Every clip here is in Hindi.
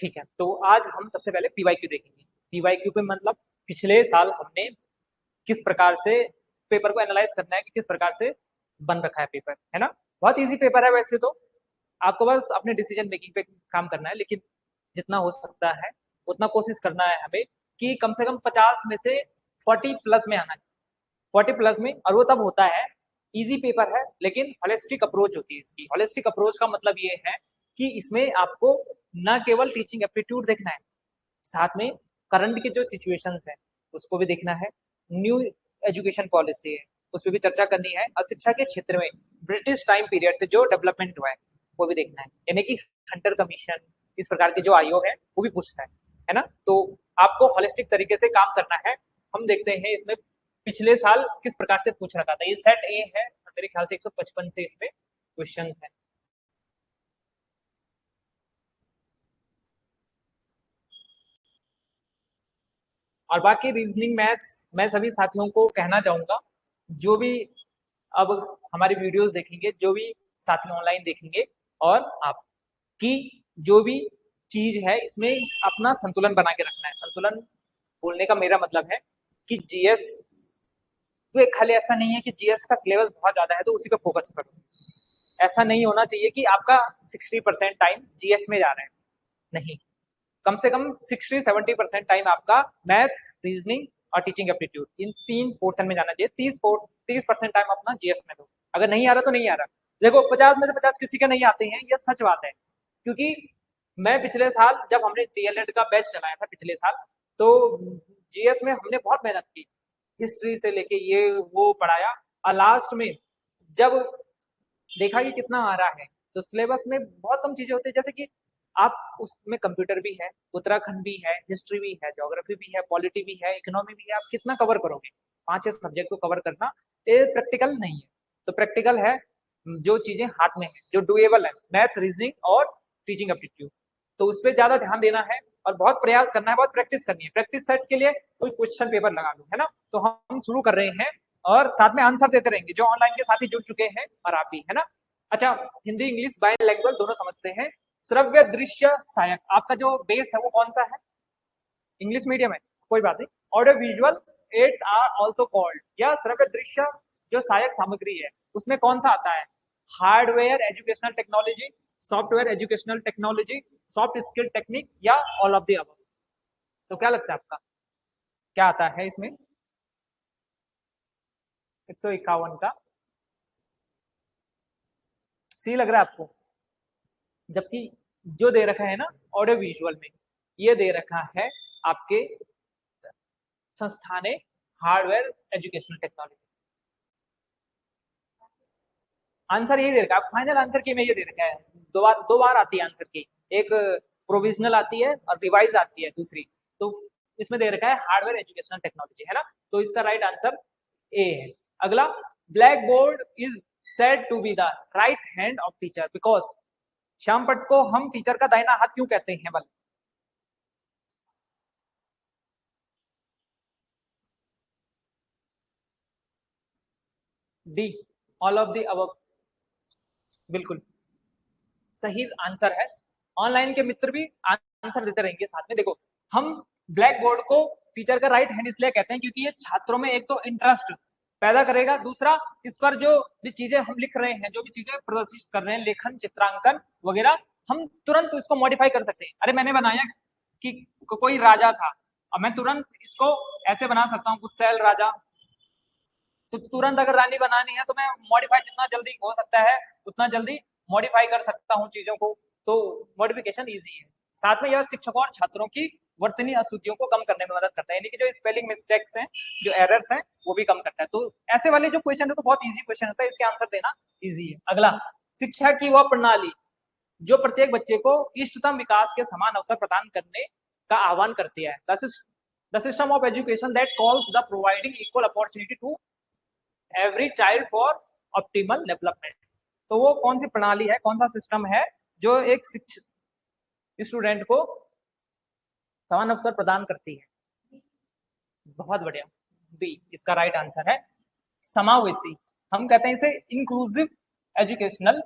ठीक है, तो आज हम सबसे पहले पीवाईक्यू देखेंगे। पीवाईक्यू पे मतलब पिछले साल हमने किस प्रकार से पेपर को एनालाइज करना है कि किस प्रकार से बन रखा है पेपर, है ना। बहुत इजी पेपर है वैसे तो, आपको बस अपने डिसीजन मेकिंग पे काम करना है, लेकिन जितना हो सकता है उतना कोशिश करना है हमें कि कम से कम 50 में से 40 प्लस में आना है। 40 प्लस में, और वो तब होता है, इजी पेपर है लेकिन होलिस्टिक अप्रोच होती है इसकी। होलिस्टिक अप्रोच का मतलब ये है कि इसमें आपको न केवल टीचिंग एप्टीट्यूड देखना है, साथ में करंट के जो सिचुएशंस हैं उसको भी देखना है, न्यू एजुकेशन पॉलिसी है उस पर भी चर्चा करनी है, और शिक्षा के क्षेत्र में ब्रिटिश टाइम पीरियड से जो डेवलपमेंट हुआ है वो भी देखना है। यानी कि हंटर कमीशन, इस प्रकार के जो आयोग है वो भी पूछता है ना। तो आपको होलिस्टिक तरीके से काम करना है। हम देखते हैं इसमें पिछले साल किस प्रकार से पूछ रखा था। ये सेट ए है और मेरे ख्याल से 155 से इसमें क्वेश्चन है। और बाकी रीजनिंग मैथ्स मैं सभी साथियों को कहना चाहूंगा, जो भी अब हमारी वीडियोस देखेंगे, जो भी साथी ऑनलाइन देखेंगे, और आपकी जो भी चीज है इसमें अपना संतुलन बना के रखना है। संतुलन बोलने का मेरा मतलब है कि जीएस तो एक खाली ऐसा नहीं है कि जीएस का सिलेबस बहुत ज्यादा है तो उसी पे फोकस करो। ऐसा नहीं होना चाहिए कि आपका 60% टाइम जीएस में जा रहा है, नहीं। कम से कम 60-70% टाइम आपका मैथ, रीजनिंग और टीचिंग एप्टीट्यूड, इन तीन पोर्शन में जाना चाहिए। 30% टाइम अपना जीएस में दो। अगर नहीं आ रहा तो नहीं आ रहा। देखो 50 में से 50 किसी के नहीं आते हैं, यह सच बात है। क्योंकि मैं पिछले साल जब हमने डीएलएड का बैच चलाया था पिछले साल, तो जीएस में हमने बहुत मेहनत की, हिस्ट्री से लेके ये वो पढ़ाया, और लास्ट में जब देखा कि कितना आ रहा है तो सिलेबस में बहुत कम चीजें होती है। जैसे कि आप उसमें कंप्यूटर भी है, उत्तराखंड भी है, हिस्ट्री भी है, ज्योग्राफी भी है, पॉलिटी भी है, इकोनॉमी भी है, आप कितना कवर करोगे। 5-6 सब्जेक्ट को कवर करना ये प्रैक्टिकल नहीं है। तो प्रैक्टिकल है जो चीजें हाथ में है, जो डुएबल है, मैथ, रीजनिंग और टीचिंग एप्टीट्यूड। तो उस पर ज्यादा ध्यान देना है और बहुत प्रयास करना है, बहुत प्रैक्टिस करनी है। प्रैक्टिस सेट के लिए कोई क्वेश्चन पेपर लगा लो, है ना। तो हम शुरू कर रहे हैं और साथ में आंसर देते रहेंगे, जो ऑनलाइन के साथी जुड़ चुके हैं और आप भी, है ना। अच्छा, हिंदी इंग्लिश बायलैंग्वेज दोनों समझते हैं। श्रव्य दृश्य सहायक, आपका जो बेस है वो कौन सा है? इंग्लिश मीडियम है, कोई बात नहीं। Audio visual aids are also called, या श्रव्य दृश्य जो सहायक सामग्री है उसमें कौन सा आता है? Hardware educational technology, software educational technology, soft skill technique, या ऑल ऑफ द अबव। तो क्या लगता है आपका, क्या आता है इसमें? 151 का सी लग रहा है आपको, जबकि जो दे रखा है ना ऑडियो विजुअल में, ये दे रखा है आपके संस्थाने हार्डवेयर एजुकेशनल टेक्नोलॉजी। आंसर यही दे रखा है, फाइनल आंसर की में ये दे रखा है। दो बार आती है आंसर की, एक प्रोविजनल आती है और रिवाइज आती है दूसरी। तो इसमें दे रखा है हार्डवेयर एजुकेशनल टेक्नोलॉजी, है ना। तो इसका राइट आंसर ए है। अगला, blackboard is said to be the right hand of teacher because, श्यामपट को हम टीचर का दाहिना हाथ क्यों कहते हैं बल? D, all of the above, बिल्कुल सही आंसर है। ऑनलाइन के मित्र भी आंसर देते रहेंगे साथ में। देखो, हम ब्लैक बोर्ड को टीचर का राइट हैंड इसलिए कहते हैं क्योंकि ये छात्रों में एक तो इंटरेस्ट पैदा करेगा, दूसरा इस पर जो भी चीजें हम लिख रहे हैं, जो भी चीजें प्रदर्शित कर रहे हैं, लेखन, चित्रांकन वगैरह, हम तुरंत इसको मॉडिफाई कर सकते हैं। अरे मैंने बनाया कि कोई राजा था, अब मैं तुरंत इसको ऐसे बना सकता हूँ, गुस्सैल राजा। तो तुरंत अगर रानी बनानी है तो मैं मॉडिफाई जितना जल्दी हो सकता है उतना जल्दी मॉडिफाई कर सकता हूँ चीजों को। तो मॉडिफिकेशन इजी है। साथ में यह शिक्षकों और छात्रों की वर्तनी अशुद्धियों को कम करने में मदद करता है, यानी कि जो स्पेलिंग मिस्टेक्स हैं, जो एरर्स हैं, वो भी कम करता है। तो ऐसे वाले जो क्वेश्चन है तो बहुत इजी क्वेश्चन होता है, इसके आंसर देना इजी है। अगला, शिक्षा की वह प्रणाली जो प्रत्येक बच्चे को इष्टतम विकास के समान अवसर प्रदान करने का आह्वान करती है। The system of education that calls the providing equal opportunity to every child for optimal development. तो वो कौन सी प्रणाली है, कौन सा सिस्टम है जो एक स्टूडेंट को समान अवसर प्रदान करती है? बहुत बढ़िया, बी इसका राइट आंसर है। समावेशी, हम कहते हैं इसे इंक्लूसिव एजुकेशनल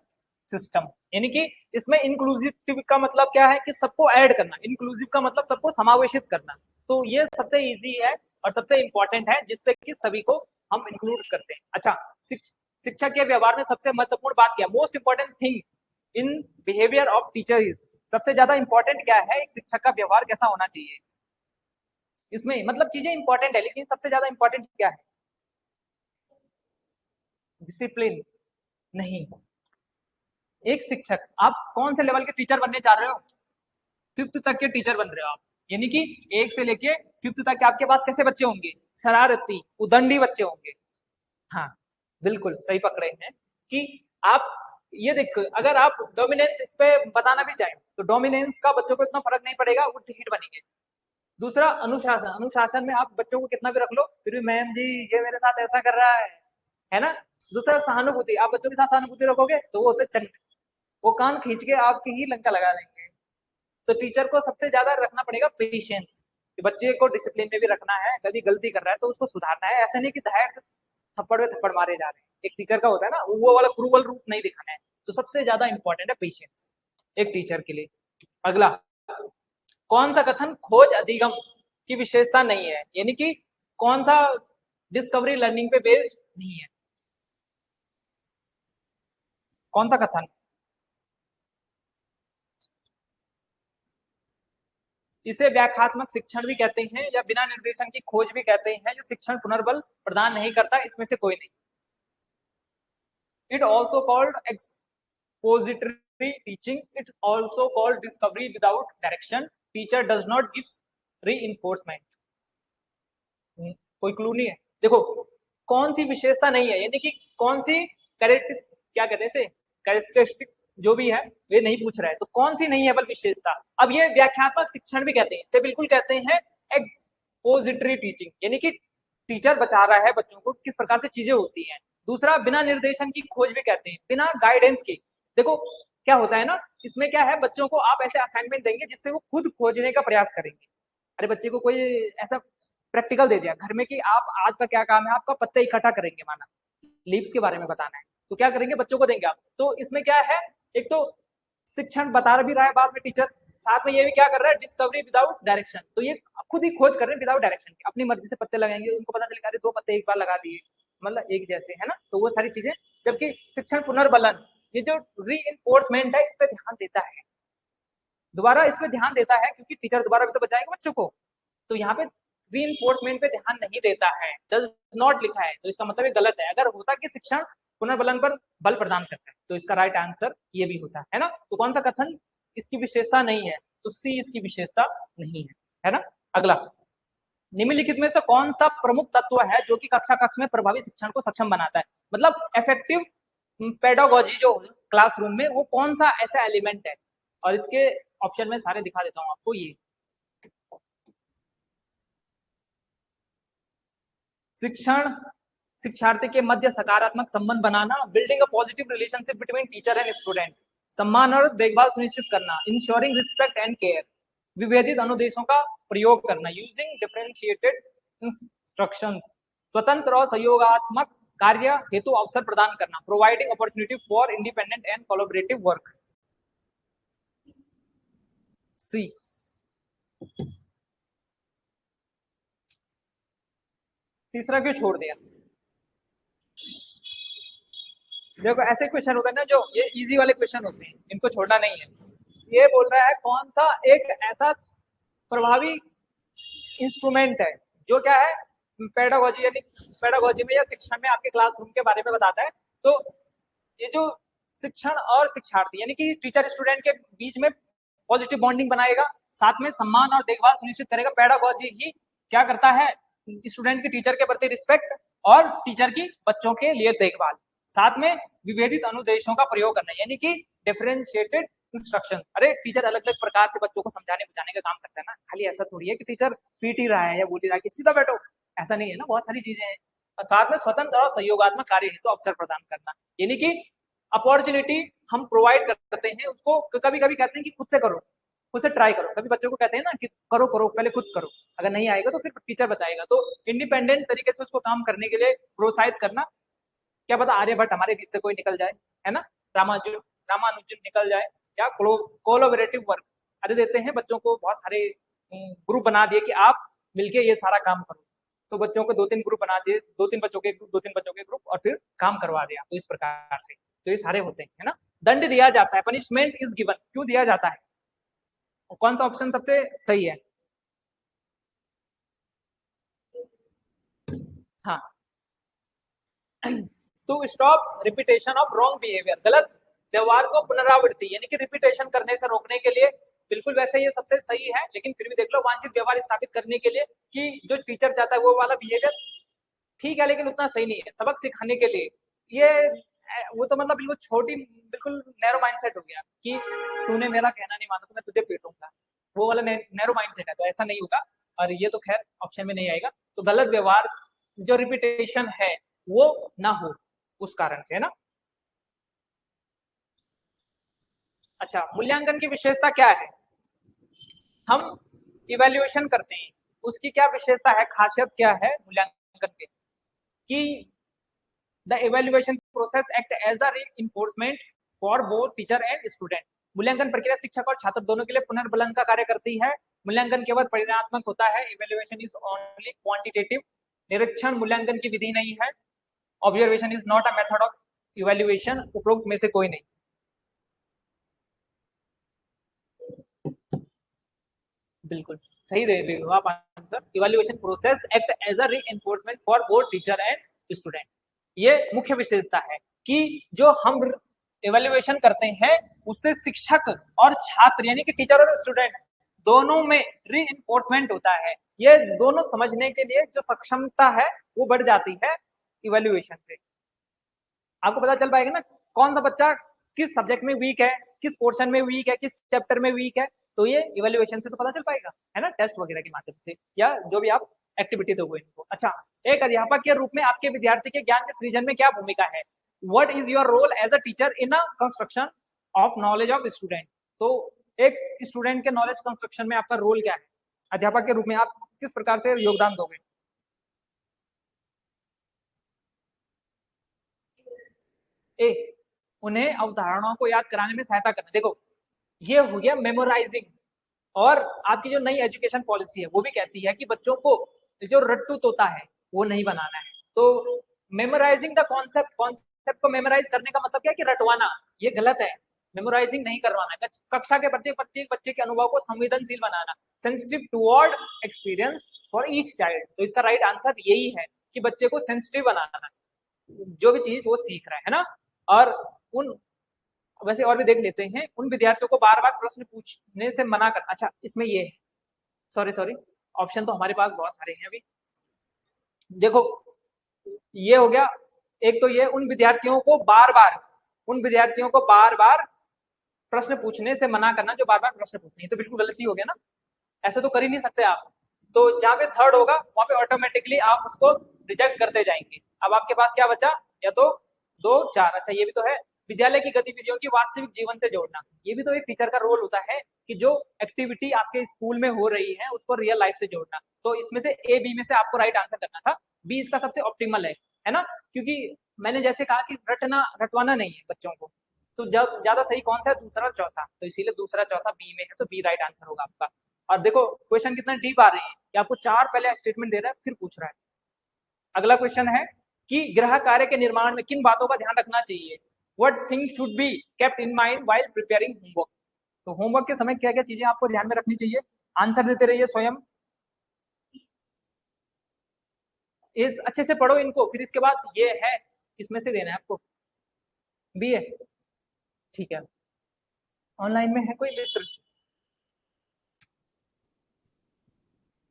सिस्टम, यानी कि इसमें इंक्लूसिव का मतलब क्या है कि सबको ऐड करना, इंक्लूसिव का मतलब सबको समावेशित करना। तो ये सबसे इजी है और सबसे इंपॉर्टेंट है जिससे कि सभी को हम इंक्लूड करते हैं। अच्छा, शिक्षक के व्यवहार में सबसे महत्वपूर्ण बात क्या, most important thing in behaviour of teacher is, सबसे ज्यादा इंपॉर्टेंट क्या है, एक शिक्षक का व्यवहार कैसा होना चाहिए। इसमें मतलब चीजें इंपॉर्टेंट है लेकिन सबसे ज्यादा इंपॉर्टेंट क्या है, डिसिप्लिन नहीं। एक शिक्षक, आप कौन से लेवल के टीचर बनने जा रहे हो, फिफ्थ तक के टीचर बन रहे हो आप, यानी कि एक से लेके फिफ्थ तक के आपके पास कैसे बच्चे होंगे, शरारती उदंडी बच्चे होंगे। हाँ, बिल्कुल सही पकड़े हैं कि आप ये देखो, अगर आप डोमिनेंस इस पे बताना भी चाहें तो डोमिनेंस का बच्चों को इतना फर्क नहीं पड़ेगा, वो हिट बनेंगे। दूसरा अनुशासन, अनुशासन में आप बच्चों को कितना भी रख लो फिर भी मैम जी ये मेरे साथ ऐसा कर रहा है ना। दूसरा सहानुभूति, आप बच्चों के साथ सहानुभूति रखोगे तो वो होते चंड, वो कान खींच के आपकी ही लंका लगा देंगे। तो टीचर को सबसे ज्यादा रखना पड़ेगा पेशेंस, कि बच्चे को डिसिप्लिन में भी रखना है, कभी गलती कर रहा है तो उसको सुधारना है, ऐसा नहीं कि धैर्य से थप्पड़ में थप्पड़ मारे जा रहे हैं। एक टीचर का होता है ना, वो वाला क्रूवल रूप नहीं दिखाना है। तो सबसे ज्यादा इंपॉर्टेंट है पेशेंस एक टीचर के लिए। अगला, कौन सा कथन खोज अधिगम की विशेषता नहीं है, यानी कि कौन सा डिस्कवरी लर्निंग पे बेस्ड नहीं है, कौन सा कथन, इसे व्याख्यात्मक शिक्षण भी कहते हैं या बिना निर्देशन की खोज भी कहते हैं, जो शिक्षण पुनर्बल प्रदान नहीं करता, इसमें से कोई नहीं। It also called expository teaching, it also called discovery without direction, teacher does not gives री इन्फोर्समेंट। कोई क्लू नहीं है, देखो कौन सी विशेषता नहीं है, यानी कि कौन सी क्या कहते हैं इसे, कैरेक्टरिस्टिक जो भी है ये नहीं पूछ रहा है, तो कौन सी नहीं है बल विशेषता। अब ये व्याख्यात्मक शिक्षण भी कहते हैं, इसे बिल्कुल कहते हैं एक्सपोजिटरी टीचिंग, यानी कि टीचर बता रहा है बच्चों को किस प्रकार से चीजें होती हैं। दूसरा, बिना निर्देशन की खोज भी कहते हैं, बिना गाइडेंस की। देखो क्या होता है ना, इसमें क्या है, बच्चों को आप ऐसे असाइनमेंट देंगे जिससे वो खुद खोजने का प्रयास करेंगे। अरे बच्चे को कोई ऐसा प्रैक्टिकल दे दिया घर में कि आप आज का क्या काम है, आपका पत्ते इकट्ठा करेंगे, माना लीव्स के बारे में बताना है, तो क्या करेंगे, बच्चों को देंगे आप। तो इसमें क्या है, एक तो शिक्षण बता भी रहा है बाद में टीचर, साथ में ये भी क्या कर रहा है, डिस्कवरी विदाउट डायरेक्शन, तो ये खुद ही खोज कर रहे हैं विदाउट डायरेक्शन, अपनी मर्जी से पत्ते लगाएंगे, उनको पता चलेगा अरे 2 पत्ते एक बार लगा दिए, मतलब एक जैसे, है ना, तो वो सारी चीजें। जबकि शिक्षण पुनर्बलन, ये जो री है इस पर ध्यान देता है, दोबारा इस पर ध्यान देता है, क्योंकि टीचर दोबारा भी तो बचाएंगे बच्चों को। तो यहाँ पे री पे ध्यान नहीं देता है, डज नॉट लिखा है, तो इसका मतलब ये गलत है। अगर होता कि शिक्षण पुनर्बलन पर बल प्रदान करता है तो इसका राइट आंसर ये भी होता है ना। तो कौन सा कथन इसकी विशेषता नहीं है, तो सी इसकी विशेषता नहीं है ना। अगला, निम्नलिखित में से कौन सा प्रमुख तत्व है जो कि कक्षा कक्ष में प्रभावी शिक्षण को सक्षम बनाता है, मतलब इफेक्टिव पेडागोजी जो क्लासरूम में, वो कौन सा ऐसा एलिमेंट है। और इसके ऑप्शन में सारे दिखा देता हूं आपको, ये शिक्षण शिक्षार्थी के मध्य सकारात्मक संबंध बनाना, building a positive relationship between teacher and student, सम्मान और देखभाल सुनिश्चित करना, इंश्योरिंग रिस्पेक्ट एंड केयर, विभेदित अनुदेशों का प्रयोग करना, यूजिंग डिफरेंशिएटेड इंस्ट्रक्शंस, स्वतंत्र और सहयोगात्मक कार्य हेतु अवसर प्रदान करना, providing opportunity for independent and collaborative work. C, तीसरा क्यों छोड़ दिया, देखो ऐसे क्वेश्चन होते हैं ना जो ये इजी वाले क्वेश्चन होते हैं, इनको छोड़ना नहीं है। ये बोल रहा है कौन सा एक ऐसा प्रभावी इंस्ट्रूमेंट है जो क्या है, पेडागोजी, यानी पेडागोजी में या शिक्षण में आपके क्लासरूम के बारे में बताता है। तो ये जो शिक्षण और शिक्षार्थी यानी कि टीचर स्टूडेंट के बीच में पॉजिटिव बॉन्डिंग बनाएगा, साथ में सम्मान और देखभाल सुनिश्चित करेगा। पेडागोजी ही क्या करता है, स्टूडेंट की टीचर के प्रति रिस्पेक्ट और टीचर की बच्चों के लिए देखभाल, साथ में विभेदित अनुदेशों का प्रयोग करना, यानी कि डिफरेंशिएटेड इंस्ट्रक्शन। अरे टीचर अलग अलग प्रकार से बच्चों को समझाने बुझाने का काम करता है ना, खाली ऐसा थोड़ी है कि टीचर पीट ही रहा है या बोल ही रहा है कि सीधा बैठो, ऐसा नहीं है ना, बहुत सारी चीजें हैं। और साथ में स्वतंत्र और सहयोगात्मक कार्य हेतु अवसर प्रदान करना, यानी कि अपॉर्चुनिटी हम प्रोवाइड करते हैं उसको, कभी कभी कहते हैं कि खुद से करो, खुद से ट्राई करो, कभी बच्चों को कहते हैं ना कि करो करो पहले खुद करो, अगर नहीं आएगा तो फिर टीचर बताएगा। तो इंडिपेंडेंट तरीके से उसको काम करने के लिए प्रोत्साहित करना, क्या पता आर्यभट्ट हमारे बीच से कोई निकल जाए, है ना, रामानुजन रामानुजन निकल जाए, या कोलोबरेटिव वर्क, अरे देते हैं बच्चों को बहुत सारे ग्रुप बना दिए कि आप मिलके ये सारा काम करो, तो बच्चों को 2-3 ग्रुप बना दिए, 2-3 बच्चों के ग्रुप, 2-3 बच्चों के ग्रुप, और फिर काम करवा दिया। तो इस प्रकार से तो ये सारे होते हैं, है ना। दंड दिया जाता है, पनिशमेंट इज गिवन, क्यों दिया जाता है, और कौन सा ऑप्शन सबसे सही है। हाँ, to stop repetition of wrong behaviour, गलत व्यवहार को पुनरावृत्ति यानी कि रिपीटेशन करने से रोकने के लिए, बिल्कुल वैसे ये सबसे सही है, लेकिन फिर भी देख लो, वांछित व्यवहार स्थापित करने के लिए कि जो टीचर चाहता है वो वाला बिहेवियर ठीक है, लेकिन उतना सही नहीं है। सबक सिखाने के लिए ये वो तो मतलब बिल्कुल छोटी, बिल्कुल नैरो माइंडसेट हो गया कि तूने मेरा कहना नहीं माना तो मैं तुझे पीटूंगा, वो वाला नैरो माइंडसेट है, तो ऐसा नहीं होगा, और ये तो खैर ऑप्शन में नहीं आएगा। तो गलत व्यवहार जो रिपीटेशन है वो ना हो, उस कारण से, है ना। अच्छा, मूल्यांकन की विशेषता क्या है, हम इवेल्युएशन करते हैं, उसकी क्या विशेषता है, खासियत क्या है मूल्यांकन के, कि the evaluation process act as a reinforcement for both teacher and student, मूल्यांकन प्रक्रिया शिक्षक और छात्र दोनों के लिए पुनर्बलन का कार्य करती है। मूल्यांकन केवल परिणात्मक होता है, इवेल्युएशन इज ओनली क्वांटिटेटिव, निरीक्षण मूल्यांकन की विधि नहीं है, observation is not a method of evaluation, उपरोक्त में से कोई नहीं। बिल्कुल सही दे रहे हो आप answer, evaluation process act as a reinforcement for both teacher and student, ये मुख्य विशेषता है कि जो हम इवैल्यूएशन करते हैं उससे शिक्षक और छात्र यानी कि टीचर और स्टूडेंट दोनों में रीइंफोर्समेंट होता है, ये दोनों समझने के लिए जो सक्षमता है वो बढ़ जाती है इवैल्यूएशन से। आपको पता चल पाएगा ना कौन सा बच्चा किस सब्जेक्ट में वीक है, किस पोर्शन में वीक है, किस चैप्टर में वीक है, तो ये इवैल्यूएशन से तो पता चल पाएगा, है ना, टेस्ट वगैरह के माध्यम से, या जो भी आप एक्टिविटी दोगे इनको। अच्छा, एक अध्यापक के रूप में आपके विद्यार्थी के ज्ञान के सृजन में क्या भूमिका है, what is your role as a teacher in a construction of knowledge of student, तो एक स्टूडेंट के नॉलेज कंस्ट्रक्शन में आपका रोल क्या है, अध्यापक के रूप में आप किस प्रकार से योगदान दोगे। ए, उन्हें अवधारणाओं को याद कराने में सहायता करना, देखो ये हो गया मेमोराइजिंग, और आपकी जो नई एजुकेशन पॉलिसी है वो भी कहती है कि बच्चों को जो रट्टू तोता है वो नहीं बनाना है, तो मेमोराइजिंग द कॉन्सेप्ट, कॉन्सेप्ट को मेमोराइज करने का मतलब क्या है कि रटवाना, ये गलत है, मेमोराइजिंग नहीं करवाना है, कक्षा के प्रत्येक प्रत्येक बच्चे के अनुभव को संवेदनशील बनाना, sensitive toward experience for each child, तो इसका राइट आंसर यही है कि बच्चे को सेंसिटिव बनाना, जो भी चीज वो सीख रहा है ना। और उन, वैसे और भी देख लेते हैं, उन विद्यार्थियों को बार बार प्रश्न पूछने से मना कर, अच्छा इसमें ये है, सॉरी सॉरी, ऑप्शन तो हमारे पास बहुत सारे हैं अभी, देखो ये हो गया, एक तो ये उन विद्यार्थियों को बार बार, उन विद्यार्थियों को बार बार प्रश्न पूछने से मना करना जो बार बार प्रश्न पूछते हैं, तो बिल्कुल गलती हो गया ना, ऐसे तो कर ही नहीं सकते आप, तो जहां पे थर्ड होगा वहां पे ऑटोमेटिकली आप उसको रिजेक्ट करते जाएंगे। अब आपके पास क्या बचा, या तो 2, 4, अच्छा ये भी तो है, विद्यालय की गतिविधियों की वास्तविक जीवन से जोड़ना, ये भी तो एक टीचर का रोल होता है कि जो एक्टिविटी आपके स्कूल में हो रही है उसको रियल लाइफ से जोड़ना, तो इसमें से ए बी में से आपको राइट आंसर करना था, बी इसका सबसे ऑप्टिमल है ना, क्योंकि मैंने जैसे कहा कि रटना रटवाना नहीं है बच्चों को, तो जब ज्यादा सही कौन सा है, दूसरा चौथा, तो इसीलिए दूसरा चौथा बी में है, तो बी राइट आंसर होगा आपका। और देखो क्वेश्चन कितना डीप आ रहे हैं कि आपको 4 पहले स्टेटमेंट दे रहा है फिर पूछ रहा है। अगला क्वेश्चन है कि गृह कार्य के निर्माण में किन बातों का ध्यान रखना चाहिए, what thing should be kept in mind while preparing homework, तो होमवर्क के समय क्या क्या चीजें आपको ध्यान में रखनी चाहिए, आंसर देते रहिए स्वयं, इस अच्छे से पढ़ो इनको, फिर इसके बाद ये है इसमें से देना है आपको, बी है, ठीक है। ऑनलाइन में है कोई मित्र,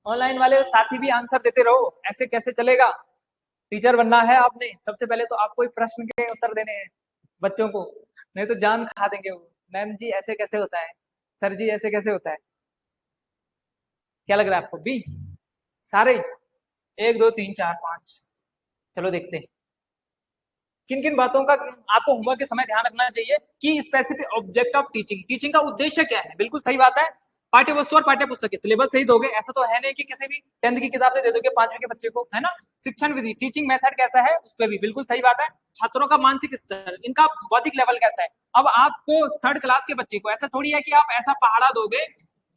ऑनलाइन वाले साथी भी आंसर देते रहो, ऐसे कैसे चलेगा, टीचर बनना है आपने, सबसे पहले तो आपको प्रश्न के उत्तर देने हैं बच्चों को, नहीं तो जान खा देंगे वो, मैम जी ऐसे कैसे होता है, सर जी ऐसे कैसे होता है, क्या लग रहा है आपको, बी सारे, 1, 2, 3, 4, 5, चलो देखते हैं किन किन बातों का आपको होमवर्क के समय ध्यान रखना चाहिए, कि specific object of teaching, teaching का उद्देश्य क्या है, बिल्कुल सही बात है, पाठ्य वस्तु और पाठ्य पुस्तक के सिलेबस से ही दोगे, ऐसा तो है नहीं कि किसी भी 10th की किताब से दे दोगे 5वीं के बच्चे को, है ना। शिक्षण विधि, टीचिंग मेथड कैसा है, उस पर भी बिल्कुल सही बात है। छात्रों का मानसिक स्तर, इनका बौद्धिक लेवल कैसा है। अब आपको 3rd क्लास के बच्चे को ऐसा थोड़ी है कि आप ऐसा पहाड़ा दोगे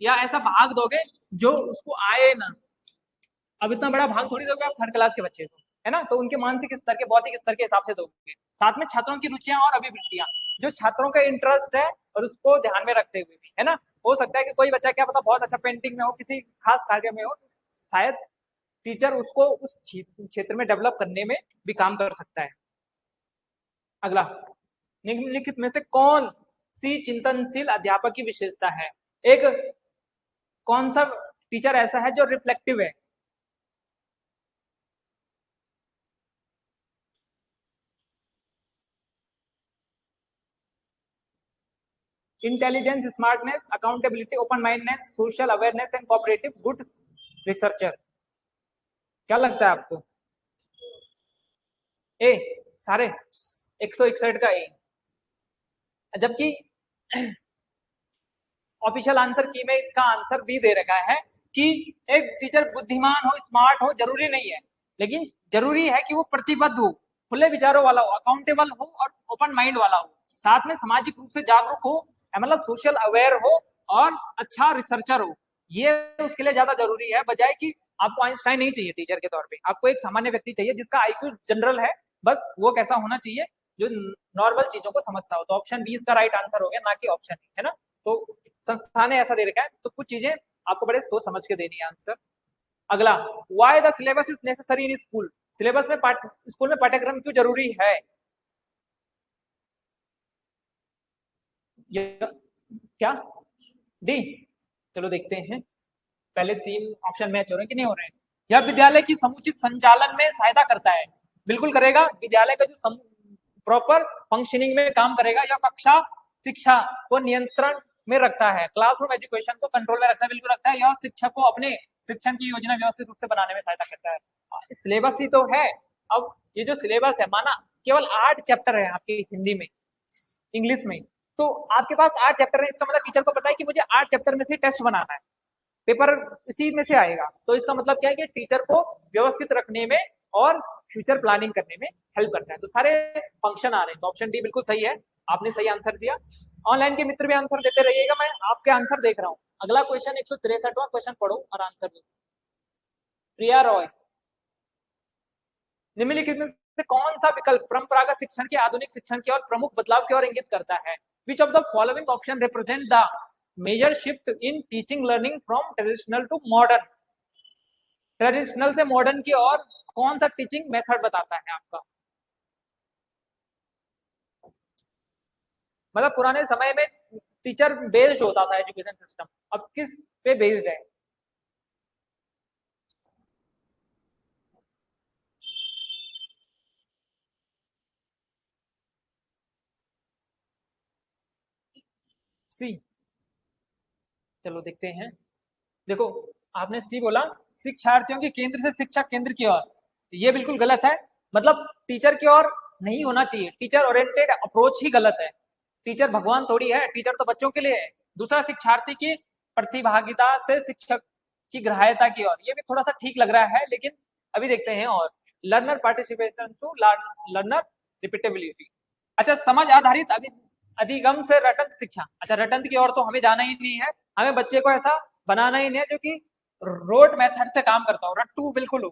या ऐसा भाग दोगे जो उसको आए ना। अब इतना बड़ा भाग थोड़ी दोगे आप 3rd क्लास के बच्चे को, है ना। तो उनके मानसिक स्तर के, बौद्धिक स्तर के हिसाब से दोगे। साथ में छात्रों की रुचियां और अभिवृत्तियां, जो छात्रों का इंटरेस्ट है और उसको ध्यान में रखते हुए भी, है ना। हो सकता है कि कोई बच्चा क्या पता बहुत अच्छा पेंटिंग में हो, किसी खास कार्य में हो, शायद टीचर उसको उस क्षेत्र में डेवलप करने में भी काम कर सकता है। अगला, निम्नलिखित में से कौन सी चिंतनशील अध्यापक की विशेषता है। एक कौन सा टीचर ऐसा है जो रिफ्लेक्टिव है। Intelligence, smartness, accountability, open mindness, social awareness and cooperative, good researcher. क्या लगता है आपको। ए सारे 161 का ए। जबकि ऑफिशियल आंसर की में इसका आंसर बी दे रखा है कि एक टीचर बुद्धिमान हो, स्मार्ट हो, जरूरी नहीं है, लेकिन जरूरी है कि वो प्रतिबद्ध हो, खुले विचारों वाला हो, अकाउंटेबल हो और ओपन माइंड वाला हो, साथ में सामाजिक रूप से जागरूक हो, मतलब सोशल अवेयर हो और अच्छा रिसर्चर हो। ये उसके लिए ज्यादा जरूरी है, बजाय कि आपको आइंस्टाइन नहीं चाहिए टीचर के तौर पे, आपको एक सामान्य व्यक्ति चाहिए जिसका आईक्यू जनरल है, बस वो कैसा होना चाहिए, जो नॉर्मल चीजों को समझता हो। तो ऑप्शन बी इसका राइट आंसर हो गया, ना कि ऑप्शन है ना। तो संस्था ने ऐसा दे रखा है, तो कुछ चीजें आपको बड़े सोच समझ के देनी है आंसर। अगला, why the syllabus is necessary in school. Syllabus में स्कूल में पाठ्यक्रम क्यों जरूरी है। क्या डी। चलो देखते हैं, पहले 3 ऑप्शन मैच हो रहे हैं कि नहीं हो रहे हैं। यह विद्यालय की समुचित संचालन में सहायता करता है, बिल्कुल करेगा। विद्यालय का जो प्रॉपर फंक्शनिंग में काम करेगा, या कक्षा शिक्षा को नियंत्रण में रखता है, क्लासरूम एजुकेशन को कंट्रोल में रखता है, बिल्कुल रखता है। यह शिक्षक को अपने शिक्षण की योजना व्यवस्थित रूप से बनाने में सहायता करता है। सिलेबस ही तो है। अब ये जो सिलेबस है, माना केवल 8 चैप्टर है आपके हिंदी में, इंग्लिश में, तो आपके पास 8 चैप्टर है, इसका मतलब टीचर को पता है कि मुझे 8 चैप्टर में से टेस्ट बनाना है, पेपर इसी में से आएगा। तो इसका मतलब क्या है कि टीचर को व्यवस्थित रखने में और फ्यूचर प्लानिंग करने में हेल्प करता है। तो सारे फंक्शन आ रहे हैं, तो ऑप्शन डी बिल्कुल सही है, आपने सही आंसर दिया। ऑनलाइन के मित्र भी आंसर देते रहिएगा, मैं आपके आंसर देख रहा हूँ। अगला क्वेश्चन 163वां क्वेश्चन पढ़ो और आंसर दो। प्रिया रॉय, निम्नलिखित में से कौन सा विकल्प परंपरागत शिक्षण के आधुनिक शिक्षण की ओर प्रमुख बदलाव की ओर इंगित करता है। Which of the following option represent the major shift in teaching learning from traditional to modern. Traditional से मॉडर्न की ओर कौन सा टीचिंग मेथड बताता है आपका। मतलब पुराने समय में टीचर बेस्ड होता था एजुकेशन सिस्टम, अब किस पे बेस्ड है। सी। चलो देखते हैं। देखो, आपने सी बोला, शिक्षार्थियों के केंद्र से शिक्षा केंद्र की ओर, ये बिल्कुल गलत है। मतलब टीचर की ओर नहीं होना चाहिए, टीचर ओरिएंटेड अप्रोच ही गलत है। टीचर भगवान थोड़ी है, टीचर तो बच्चों के लिए है। दूसरा, शिक्षार्थी की प्रतिभागिता से शिक्षक की ग्राह्यता की ओर, ये भी थोड़ा सा ठीक लग रहा है, लेकिन अभी देखते हैं। और learner participation to learner repeatability. अच्छा, समझ आधारित अधिगम से रटंत शिक्षा। अच्छा, रटंत की ओर तो हमें जाना ही नहीं है, हमें बच्चे को ऐसा बनाना ही नहीं है जो कि रोड मेथड से काम करता हो, रट्टू बिल्कुल हो।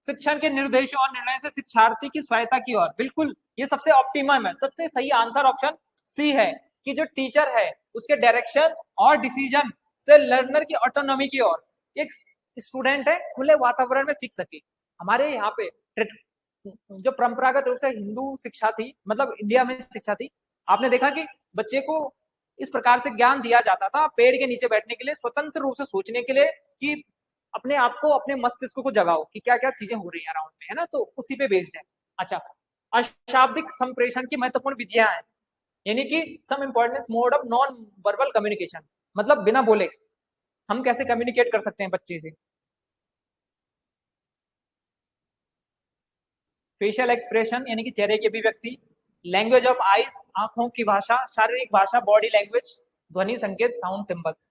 शिक्षण के निर्देशों और निर्णय से शिक्षार्थी की स्वायत्ता की ओर, बिल्कुल ये सबसे ऑप्टिमम है, सबसे सही आंसर ऑप्शन सी है, कि जो टीचर है उसके डायरेक्शन और डिसीजन से लर्नर की ऑटोनॉमी की ओर, एक स्टूडेंट है खुले वातावरण में सीख सके। हमारे यहाँ पे जो परंपरागत रूप से हिंदू शिक्षा थी, मतलब इंडिया में शिक्षा थी, आपने देखा कि बच्चे को इस प्रकार से ज्ञान दिया जाता था, पेड़ के नीचे बैठने के लिए, स्वतंत्र रूप से सोचने के लिए, कि अपने आप को, अपने मस्तिष्क को जगाओ कि क्या क्या चीजें हो रही है अराउंड में, है ना। तो उसी पे बेस्ड है। अच्छा, अशाब्दिक संप्रेषण की महत्वपूर्ण विधियां हैं, यानी कि some importance mode of non verbal communication, मतलब बिना बोले हम कैसे कम्युनिकेट कर सकते हैं बच्चे से। फेशियल एक्सप्रेशन यानी कि चेहरे की अभिव्यक्ति, लैंग्वेज ऑफ आइस आंखों की भाषा, शारीरिक भाषा बॉडी लैंग्वेज, ध्वनि संकेत sound symbols.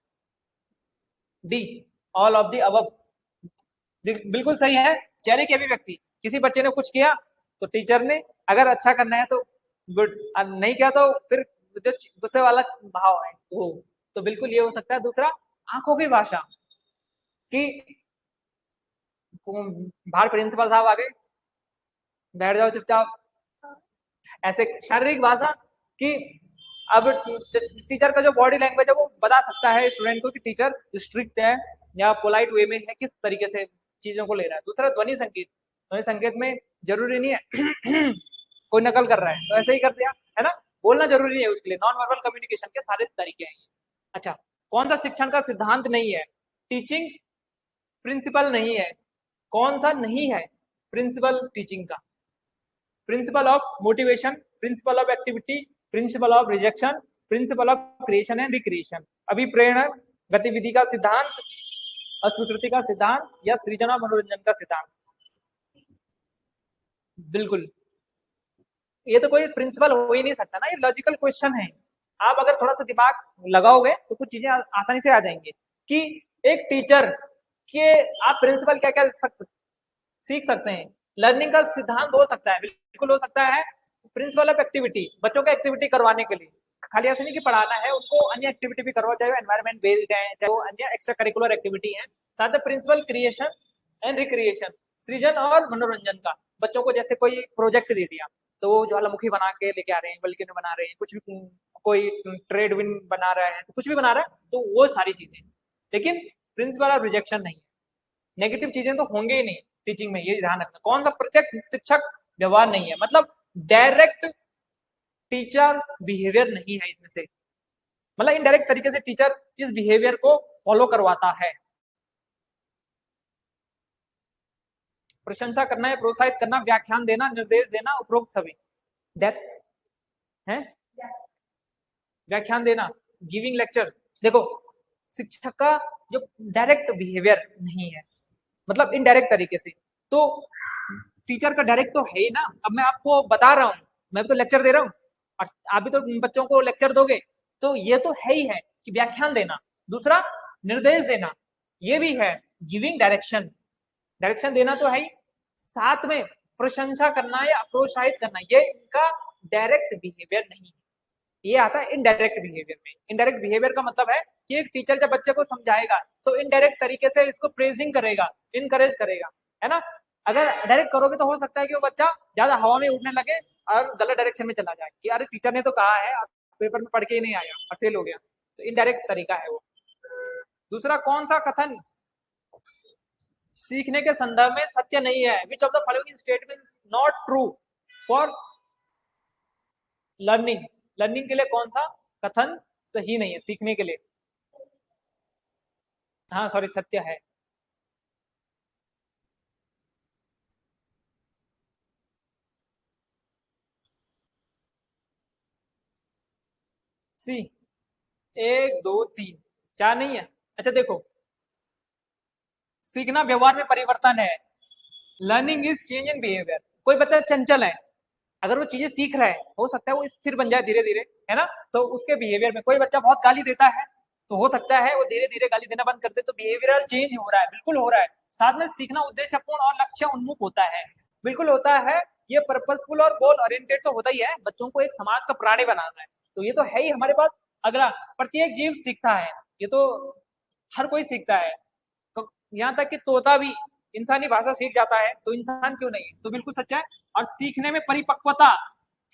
D, all of the above. बिल्कुल सही है। चेहरे की अभिव्यक्ति, किसी बच्चे ने कुछ किया तो टीचर ने अगर अच्छा करना है तो गुड, नहीं किया तो फिर जो गुस्से वाला भाव है वो, तो बिल्कुल ये हो सकता है। दूसरा, आंखों की भाषा, कि बाहर प्रिंसिपल साहब आ गए, बैठ जाओ चुपचाप, ऐसे शारीरिक भाषा, कि अब टीचर का जो बॉडी लैंग्वेज है वो बता सकता है स्टूडेंट को कि टीचर स्ट्रिक्ट है या पोलाइट वे में है, किस तरीके से चीजों को ले रहा है। दूसरा, ध्वनि संकेत, ध्वनि संकेत में जरूरी नहीं है कोई नकल कर रहा है तो ऐसे ही कर दिया, है ना, बोलना जरूरी है उसके लिए। नॉन वर्बल कम्युनिकेशन के सारे तरीके हैं। अच्छा, कौन सा शिक्षण का सिद्धांत नहीं है? टीचिंग प्रिंसिपल नहीं है। कौन सा नहीं है प्रिंसिपल टीचिंग का? Principle of motivation, principle of activity, principle of rejection, principle of creation and recreation. अभिप्रेरण गतिविधि का सिद्धांत, अस्वीकृति का सिद्धांत, या सृजन और मनोरंजन का सिद्धांत? बिल्कुल, ये तो कोई प्रिंसिपल हो ही नहीं सकता ना, ये लॉजिकल क्वेश्चन है। आप अगर थोड़ा सा दिमाग लगाओगे तो कुछ चीजें आसानी से आ जाएंगी, कि एक टीचर के आप प्रिंसिपल क्या क्या सीख सकते हैं। लर्निंग का सिद्धांत हो सकता है, बिल्कुल हो सकता है। प्रिंसिपल ऑफ एक्टिविटी, बच्चों को एक्टिविटी करवाने के लिए, खाली ऐसे नहीं कि पढ़ाना है उनको, अन्य एक्टिविटी भी करवा, चाहे वो एनवायरमेंट बेस्ड है, चाहे वो अन्य एक्स्ट्रा करिकुलर एक्टिविटी है। साथ में प्रिंसिपल क्रिएशन एंड रिक्रिएशन, सृजन और मनोरंजन का। बच्चों को जैसे कोई प्रोजेक्ट दे दिया तो वो ज्वालामुखी बना के लेके आ रहे हैं, बल्कि बना रहे हैं कुछ भी, कोई ट्रेड विन बना रहा है, तो कुछ भी बना रहा है, तो वो सारी चीजें। लेकिन प्रिंसिपल ऑफ रिजेक्शन नहीं है, नेगेटिव चीजें तो होंगे ही नहीं टीचिंग में, ये ध्यान रखना। कौन सा? प्रत्यक्ष शिक्षक व्यवहार नहीं है, मतलब डायरेक्ट टीचर बिहेवियर नहीं है इसमें से, मतलब इनडायरेक्ट तरीके से टीचर इस बिहेवियर को फॉलो करवाता है। प्रशंसा करना या प्रोत्साहित करना, व्याख्यान देना, निर्देश देना, उपरोक्त सभी। दैट है व्याख्यान देना, गिविंग लेक्चर। देखो, शिक्षक का जो डायरेक्ट बिहेवियर नहीं है, मतलब इनडायरेक्ट तरीके से, तो टीचर का डायरेक्ट तो है ही ना। अब मैं आपको बता रहा हूँ, मैं भी तो लेक्चर दे रहा हूँ, और आप भी तो बच्चों को लेक्चर दोगे, तो ये तो है ही है कि व्याख्यान देना। दूसरा, निर्देश देना, ये भी है, गिविंग डायरेक्शन, डायरेक्शन देना तो है ही। साथ में प्रशंसा करना या प्रोत्साहित करना, ये इनका डायरेक्ट बिहेवियर नहीं है, ये आता है इनडायरेक्ट बिहेवियर में। इनडायरेक्ट बिहेवियर का मतलब है कि एक टीचर जब बच्चे को समझाएगा तो इनडायरेक्ट तरीके से इसको प्रेजिंग करेगा, इनकरेज करेगा, है ना। अगर डायरेक्ट करोगे तो हो सकता है कि वो बच्चा ज्यादा हवा में उड़ने लगे और गलत डायरेक्शन में चला जाए, कि अरे टीचर ने तो कहा है, पेपर में पढ़ के ही नहीं आया और फेल हो गया, तो इनडायरेक्ट तरीका है वो। दूसरा, कौन सा कथन सीखने के संदर्भ में सत्य नहीं है? Which of the following statements not true for learning? Learning के लिए कौन सा कथन सही नहीं है सीखने के लिए? हाँ सॉरी, सत्य है। सी, एक दो तीन, चार नहीं है। अच्छा देखो, सीखना व्यवहार में परिवर्तन है, learning is change in behaviour. कोई बच्चा चंचल है, अगर वो चीजें सीख रहा है, हो सकता है वो स्थिर बन जाए धीरे धीरे, है ना, तो उसके बिहेवियर में। कोई बच्चा बहुत गाली देता है, तो हो सकता है वो धीरे धीरे गाली देना बंद कर दे, तो बिहेवियरल चेंज हो रहा है, बिल्कुल हो रहा है। साथ में सीखना उद्देश्यपूर्ण और लक्ष्य उन्मुख होता है, बिल्कुल होता है। ये पर्पसफुल और गोल ओरिएंटेड तो होता ही है, बच्चों को एक समाज का प्राणी बनाना है, तो ये तो है ही हमारे पास। अगला, प्रत्येक जीव सीखता है, ये तो हर कोई सीखता है, तो यहाँ तक कि तोता भी इंसानी भाषा सीख जाता है, तो इंसान क्यों नहीं? तो बिल्कुल सच्चा है। और सीखने में परिपक्वता,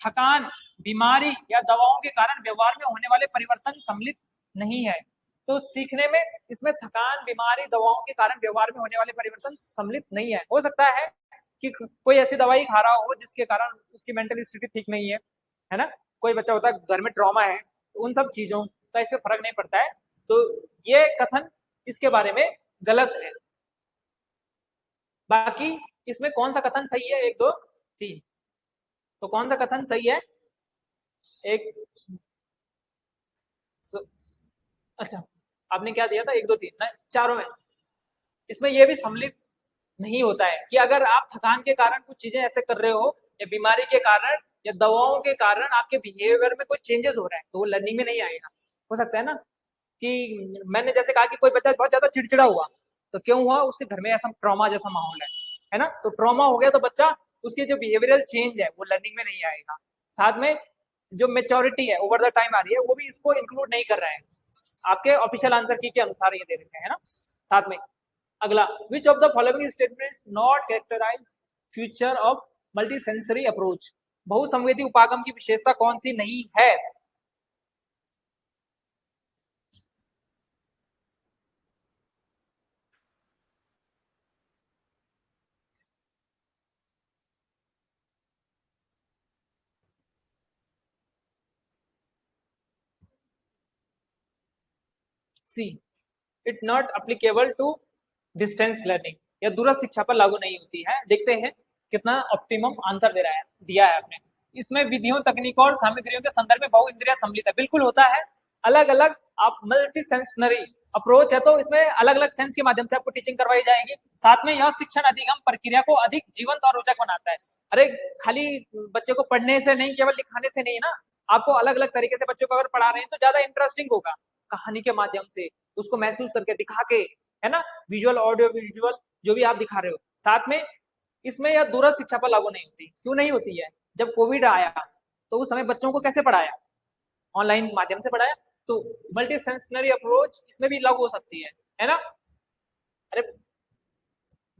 थकान, बीमारी या दवाओं के कारण व्यवहार में होने वाले परिवर्तन सम्मिलित नहीं है। तो सीखने में इसमें थकान, बीमारी, दवाओं के कारण व्यवहार में होने वाले परिवर्तन सम्मिलित नहीं है। हो सकता है कि कोई ऐसी दवाई खा रहा हो जिसके कारण उसकी मेंटल स्थिति ठीक नहीं है ना। कोई बच्चा होता है घर में ट्रॉमा है, तो उन सब चीजों का इससे फर्क नहीं पड़ता है। तो ये कथन इसके बारे में गलत है। बाकी इसमें कौन सा कथन सही है? एक दो तीन, तो कौन सा कथन सही है? एक, अच्छा आपने क्या दिया था? एक दो तीन ना, चारों में। इसमें यह भी सम्मिलित नहीं होता है कि अगर आप थकान के कारण कुछ चीजें ऐसे कर रहे हो, या बीमारी के कारण या दवाओं के कारण आपके बिहेवियर में कोई चेंजेस हो रहा है, तो वो लर्निंग में नहीं आएगा। हो सकता है ना कि मैंने जैसे कहा कि कोई बच्चा बहुत ज्यादा चिड़चिड़ा हुआ, तो क्यों हुआ? उसके घर में ऐसा ट्रॉमा जैसा माहौल है ना? तो ट्रॉमा हो गया तो बच्चा, उसकी जो बिहेवियरल चेंज है वो लर्निंग में नहीं आएगा। साथ में जो मेच्योरिटी है ओवर द टाइम आ रही है, वो भी इसको इंक्लूड नहीं कर रहे हैं। आपके ऑफिशियल आंसर की के अनुसार ये दे देते हैं ना। साथ में अगला, which of the following statements not characterise future of multi sensory approach? बहुसंवेदी उपागम की विशेषता कौन सी नहीं है? C, it not applicable to distance learning, या दूरस्थ शिक्षा पर लागू नहीं होती है। देखते हैं कितना ऑप्टिमम आंसर दे रहा है, दिया है आपने। इसमें विधियों, तकनीकों और सामग्रियों के संदर्भ में बहु इंद्रिय सम्मिलित है। बिल्कुल होता है। अलग अलग आप मल्टी सेंसनरी अप्रोच है, तो इसमें अलग अलग सेंस के माध्यम से आपको टीचिंग करवाई जाएगी। साथ में यह शिक्षण अधिगम प्रक्रिया को अधिक जीवंत और रोचक बनाता है। अरे खाली बच्चे को पढ़ने से नहीं, केवल लिखाने से नहीं ना, आपको अलग अलग तरीके से बच्चों को अगर पढ़ा रहे हैं तो ज्यादा इंटरेस्टिंग होगा। कहानी के माध्यम से उसको महसूस करके दिखा के, है ना, विजुअल ऑडियो विजुअल जो भी आप दिखा रहे हो। साथ में इसमें यह दूरस्थ शिक्षा पर लागू नहीं होती। क्यों नहीं होती है? जब कोविड आया तो उस समय बच्चों को कैसे पढ़ाया? ऑनलाइन माध्यम से पढ़ाया। तो मल्टी सेंसनरी अप्रोच इसमें भी लागू हो सकती है ना? अरे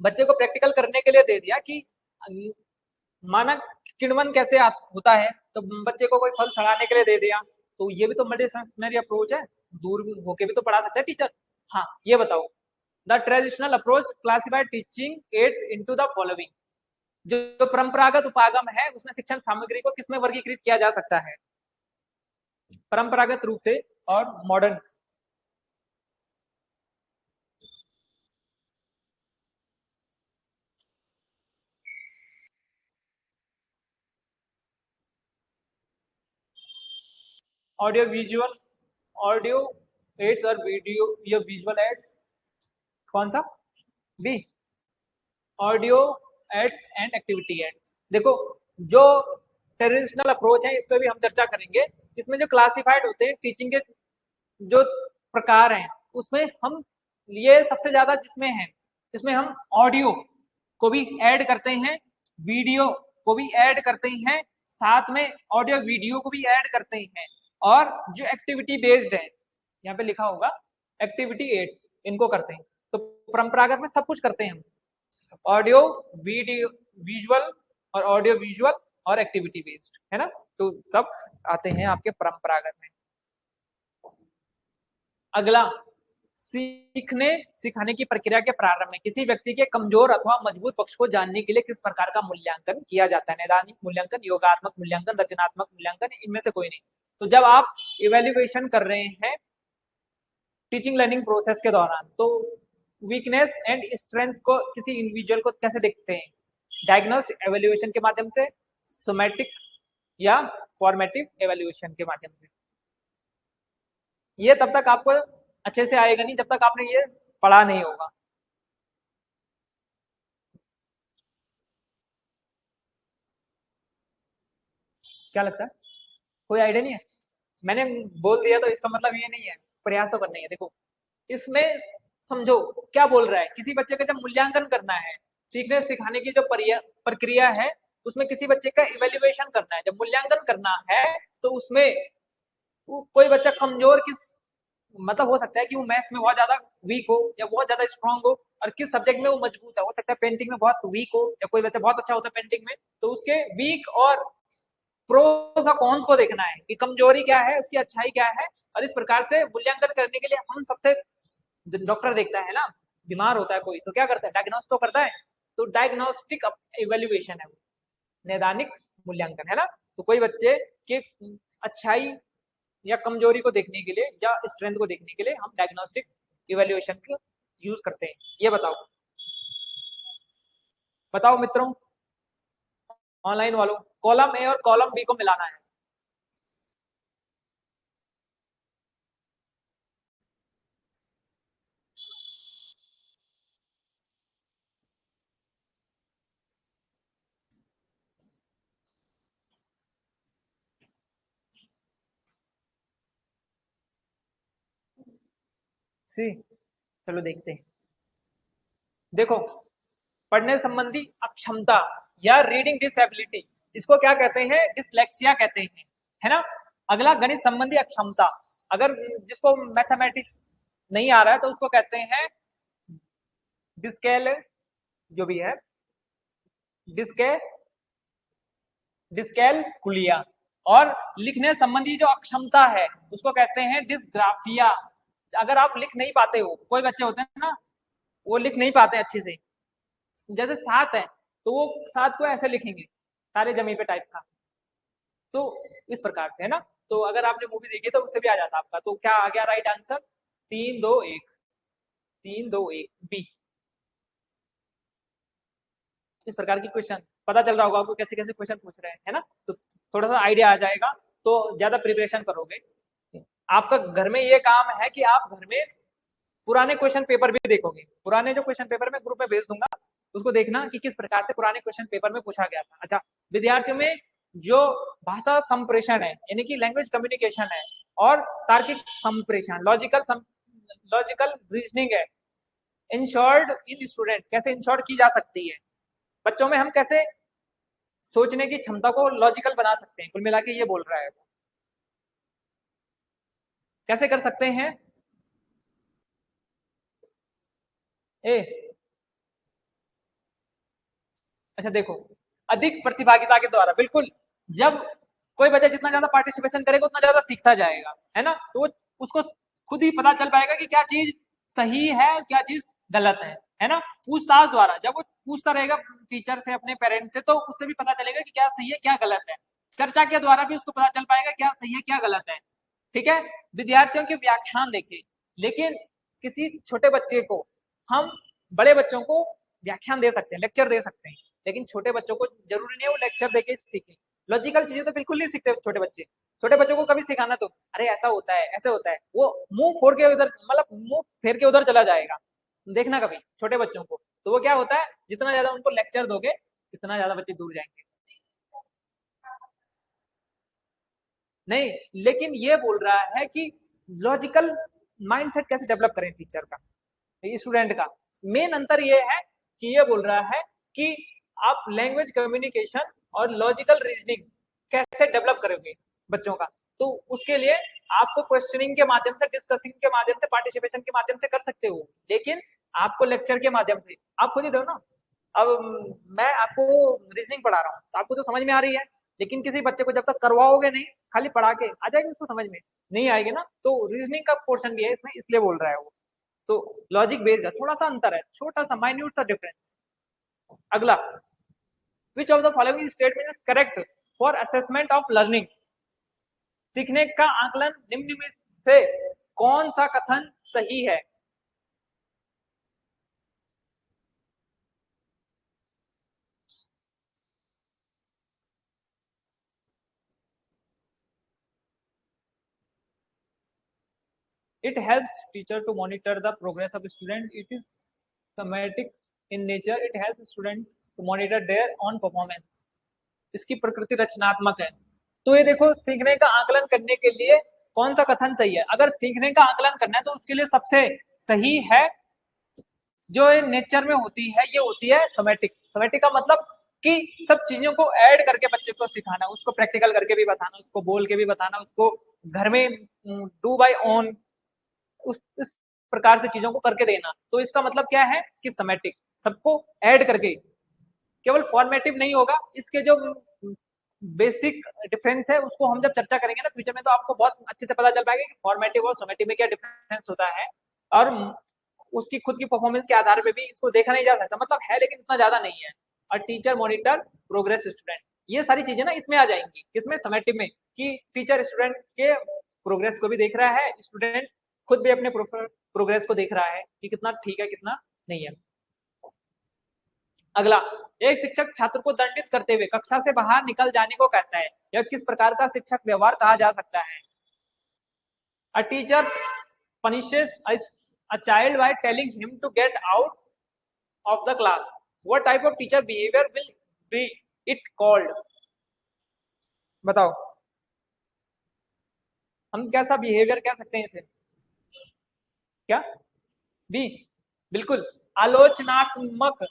बच्चे को प्रैक्टिकल करने के लिए दे दिया कि मानक किण्वन कैसे होता है, तो बच्चे को कोई फल सड़ाने के लिए दे दिया, तो ये भी तो मल्टी सेंसनरी अप्रोच है। दूर होके भी तो पढ़ा सकता है टीचर। हाँ, ये बताओ, the traditional approach classified teaching ads into the following. जो परंपरागत उपागम है उसमें शिक्षण सामग्री को किसमें वर्गीकृत किया जा सकता है? परंपरागत रूप से और modern. Audio visual, audio aids और वीडियो या विजुअल एड्स, कौन सा? B, audio aids and activity aids. देखो, जो ट्रेडिशनल अप्रोच है इस पर भी हम चर्चा करेंगे। इसमें जो क्लासिफाइड होते हैं टीचिंग के जो प्रकार हैं, उसमें हम ये सबसे ज्यादा जिसमें है, इसमें हम ऑडियो को भी ऐड करते हैं, वीडियो को भी ऐड करते हैं, साथ में ऑडियो वीडियो को भी ऐड करते हैं, और जो एक्टिविटी बेस्ड है, यहाँ पे लिखा होगा एक्टिविटी एड्स, इनको करते हैं। तो परंपरागत में सब कुछ करते हैं हम, ऑडियो वीडियो विजुअल और ऑडियो विजुअल और एक्टिविटी बेस्ड, है ना? तो सब आते हैं आपके परंपरागत में। अगला, सीखने सिखाने की प्रक्रिया के प्रारंभ में किसी व्यक्ति के कमजोर अथवा मजबूत पक्ष को जानने के लिए किस प्रकार का मूल्यांकन किया जाता है? नैदानिक मूल्यांकन, योगात्मक मूल्यांकन, रचनात्मक मूल्यांकन, इनमें से कोई नहीं। तो जब आप इवेल्युएशन कर रहे हैं टीचिंग लर्निंग प्रोसेस के दौरान, तो वीकनेस एंड स्ट्रेंथ को किसी इंडिविजुअल को कैसे देखते हैं? डायग्नोस्टिक एवेल्युएशन के माध्यम से, सोमैटिक या फॉर्मेटिव एवेल्युएशन के माध्यम से। ये तब तक आपको अच्छे से आएगा नहीं जब तक आपने ये पढ़ा नहीं होगा। क्या लगता है? कोई आइडिया नहीं है? मैंने बोल दिया तो इसका मतलब ये नहीं है, प्रयास तो करना ही है। देखो, इसमें समझो क्या बोल रहा है। किसी बच्चे का जब मूल्यांकन करना है, सीखने सिखाने की जो प्रक्रिया है, उसमें किसी बच्चे का इवेल्युएशन करना है, जब मूल्यांकन करना है, तो उसमें कोई बच्चा कमजोर किस, मतलब हो सकता है कि वो मैथ्स में बहुत ज्यादा वीक हो या बहुत ज्यादा स्ट्रांग हो, और किस सब्जेक्ट में वो मजबूत है। हो सकता है पेंटिंग में बहुत वीक हो, या कोई बच्चा बहुत अच्छा होता है पेंटिंग में, तो उसके वीक और प्रोस और कॉन्स को देखना है कि कमजोरी क्या है, उसकी अच्छाई क्या है। और इस प्रकार से मूल्यांकन करने के लिए हम सबसे, डॉक्टर देखता है ना, बीमार होता है कोई तो क्या करता है? डायग्नोस तो करता है। तो डायग्नोस्टिक इवेल्युएशन है वो, नैदानिक मूल्यांकन, है ना? तो कोई बच्चे की अच्छाई या कमजोरी को देखने के लिए या स्ट्रेंथ को देखने के लिए हम डायग्नोस्टिक इवेल्युएशन का यूज करते हैं। ये बताओ, बताओ मित्रों, ऑनलाइन वालों, कॉलम ए और कॉलम बी को मिलाना है। सी, चलो देखते हैं। देखो, पढ़ने संबंधी अक्षमता या रीडिंग डिसेबिलिटी, इसको क्या कहते हैं? डिसलेक्सिया कहते हैं, है ना। अगला गणित संबंधी अक्षमता, अगर जिसको मैथमेटिक्स नहीं आ रहा है तो उसको कहते हैं डिस्केल, जो भी है, डिस्के डिस्कैलकुलिया। और लिखने संबंधी जो अक्षमता है उसको कहते हैं डिसग्राफिया। अगर आप लिख नहीं पाते हो, कोई बच्चे होते हैं ना वो लिख नहीं पाते अच्छे से, जैसे सात है तो वो सात को ऐसे लिखेंगे सारे जमी पे टाइप का, तो इस प्रकार से, है ना। तो अगर आपने मूवी देखी तो उससे भी आ जाता आपका। तो क्या आ गया राइट आंसर? 3 2 1, 3 2 1 बी। इस प्रकार की क्वेश्चन पता चल रहा होगा आपको कैसे कैसे क्वेश्चन पूछ रहे हैं, है ना। तो थोड़ा सा आइडिया आ जाएगा, तो ज्यादा प्रिपरेशन करोगे। आपका घर में ये काम है कि आप घर में पुराने क्वेश्चन पेपर भी देखोगे। पुराने जो क्वेश्चन पेपर मैं ग्रुप में भेज दूंगा, उसको देखना कि किस प्रकार से पुराने क्वेश्चन पेपर में पूछा गया था। अच्छा, विद्यार्थियों में जो भाषा संप्रेषण है यानी कि लैंग्वेज कम्युनिकेशन है, और तार्किक संप्रेषण, लॉजिकल रीजनिंग है, इंश्योर्ड इन स्टूडेंट, कैसे इंश्योर्ड की जा सकती है बच्चों में, हम कैसे सोचने की क्षमता को लॉजिकल बना सकते हैं, कुल मिला के ये बोल रहा है। कैसे कर सकते हैं? ए, अच्छा देखो, अधिक प्रतिभागिता के द्वारा, बिल्कुल। जब कोई बच्चा जितना ज्यादा पार्टिसिपेशन करेगा उतना ज्यादा सीखता जाएगा, है ना। तो उसको खुद ही पता चल पाएगा कि क्या चीज सही है क्या चीज गलत है ना। पूछताछ द्वारा, जब वो पूछता रहेगा टीचर से, अपने पेरेंट्स से, तो उससे भी पता चलेगा कि क्या सही है क्या गलत है। चर्चा के द्वारा भी उसको पता चल पाएगा क्या सही है क्या गलत है। ठीक है। विद्यार्थियों के व्याख्यान देखे, लेकिन किसी छोटे बच्चे को हम, बड़े बच्चों को व्याख्यान दे सकते हैं, लेक्चर दे सकते हैं, लेकिन छोटे बच्चों को जरूरी नहीं है वो लेक्चर देके सीखे। लॉजिकल चीजें तो बिल्कुल नहीं सीखते छोटे बच्चे। छोटे बच्चों को कभी सिखाना तो, अरे ऐसा होता है ऐसे होता है, वो मुंह फोड़ के उधर, मतलब मुंह फेर के उधर चला जाएगा। देखना कभी छोटे बच्चों को, तो वो क्या होता है, जितना ज्यादा उनको लेक्चर दोगे इतना ज्यादा बच्चे दूर जाएंगे। नहीं, लेकिन ये बोल रहा है कि लॉजिकल माइंडसेट कैसे डेवलप करें टीचर का, स्टूडेंट का। मेन अंतर ये है कि ये बोल रहा है कि आप लैंग्वेज कम्युनिकेशन और लॉजिकल रीजनिंग कैसे डेवलप करोगे बच्चों का। तो उसके लिए आपको क्वेश्चनिंग के माध्यम से, डिस्कसिंग के माध्यम से, पार्टिसिपेशन के माध्यम से कर सकते हो, लेकिन आपको लेक्चर के माध्यम से, आप खुद ही दो ना। अब मैं आपको रीजनिंग पढ़ा रहा हूँ तो आपको तो समझ में आ रही है, लेकिन किसी बच्चे को जब तक करवाओगे नहीं, खाली पढ़ा के आ जाएगी उसको समझ में, नहीं आएगी ना। तो रीजनिंग का पोर्शन भी है इसमें, इसलिए बोल रहा है वो। तो लॉजिक बेस्ड है, थोड़ा सा अंतर है, छोटा सा माइन्यूट सा डिफरेंस। अगला, which of the following statement is correct for assessment of learning, सीखने का आकलन निम्न में से कौन सा कथन सही है? It helps teacher to monitor the progress of student. It is systematic in nature. It helps student to monitor their own performance. इसकी प्रकृति रचनात्मक है। तो ये देखो, सीखने का आकलन करने के लिए कौन सा कथन सही है? अगर सीखने का आकलन करना है तो उसके लिए सबसे सही है जो नेचर में होती है, ये होती है सोमेटिक। सोमेटिक का मतलब कि सब चीजों को ऐड करके बच्चे को सिखाना, उसको प्रैक्टिकल करके भी बताना, उसको बोल के भी बताना, उसको घर में डू बाय ओन, उस इस प्रकार से चीजों को करके देना। तो इसका मतलब क्या है कि समेटिक, सबको ऐड करके, केवल फॉर्मेटिव नहीं होगा। इसके जो बेसिक डिफरेंस है उसको हम जब चर्चा करेंगे ना फ्यूचर में, तो आपको बहुत अच्छे से पता चल पाएगा कि फॉर्मेटिव और सोमेटिव में क्या डिफरेंस होता है। और उसकी खुद की परफॉर्मेंस के आधार पे भी इसको देखा नहीं जा सकता, मतलब है लेकिन इतना ज्यादा नहीं है। और टीचर मॉनिटर प्रोग्रेस स्टूडेंट, ये सारी चीजें ना इसमें आ जाएंगी, किसमें, समेटिव में, कि टीचर स्टूडेंट के प्रोग्रेस को भी देख रहा है, स्टूडेंट खुद भी अपने प्रोग्रेस को देख रहा है कि कितना ठीक है कितना नहीं है। अगला, एक शिक्षक छात्र को दंडित करते हुए कक्षा से बाहर निकल जाने को कहता है, यह किस प्रकार का शिक्षक व्यवहार कहा जा सकता है? A teacher punishes a child by telling him to get out of the class. What type of teacher behavior will be it called? बताओ, हम कैसा बिहेवियर कह सकते हैं इसे? क्या? बी, बिल्कुल, आलोचनात्मक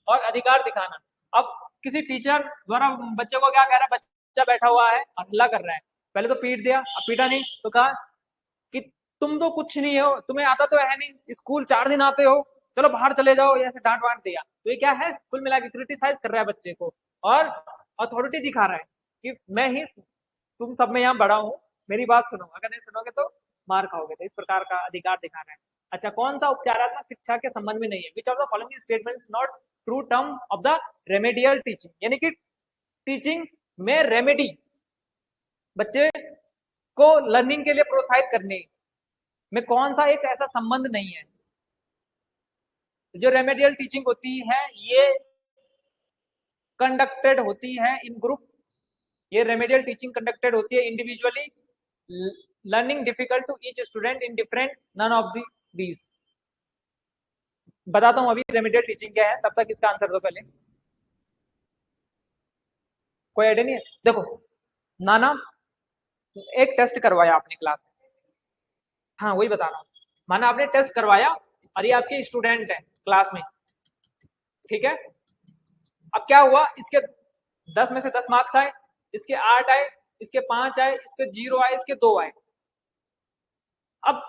और अधिकार दिखाना। अब किसी टीचर द्वारा बच्चे को क्या कह रहा है, बच्चा बैठा हुआ है और हल्ला कर रहा है, पहले तो पीट दिया, अब पीटा नहीं तो कहा कि तुम तो कुछ नहीं हो, तुम्हें आता तो है नहीं, स्कूल 4 दिन आते हो, चलो बाहर चले जाओ, ऐसे डांट वांट दिया। तो ये क्या है, कुल मिला के क्रिटिसाइज कर रहा है बच्चे को और अथॉरिटी दिखा रहा है कि मैं ही तुम सब में यहाँ बड़ा हूँ, मेरी बात सुनो, अगर नहीं सुनोगे तो मार खाओगे। तो इस प्रकार का अधिकार दिखा रहा है। अच्छा, कौन सा उपचारात्मक शिक्षा के संबंध में नहीं है? Which of the following statements not true term of the remedial teaching, यानी कि टीचिंग में रेमेडी, बच्चे को लर्निंग के लिए प्रोत्साहित करने में कौन सा एक ऐसा संबंध नहीं है? जो रेमेडियल टीचिंग होती है ये कंडक्टेड होती है इन ग्रुप, ये रेमेडियल टीचिंग कंडक्टेड होती है individually, learning difficult to each student in different, none of these. बताता हूं अभी रेमेडियल टीचिंग क्या है, तब तक इसका आंसर दो पहले। कोई आइडिया नहीं है? देखो नाना, एक टेस्ट करवाया आपने क्लास में, हाँ वही बता रहा हूँ, माना आपने टेस्ट करवाया और ये आपके स्टूडेंट है क्लास में, ठीक है। अब क्या हुआ, इसके 10 में से 10 मार्क्स आए, इसके 8 आए, इसके 5 आए, इसके 0 आए, इसके 2 आए। अब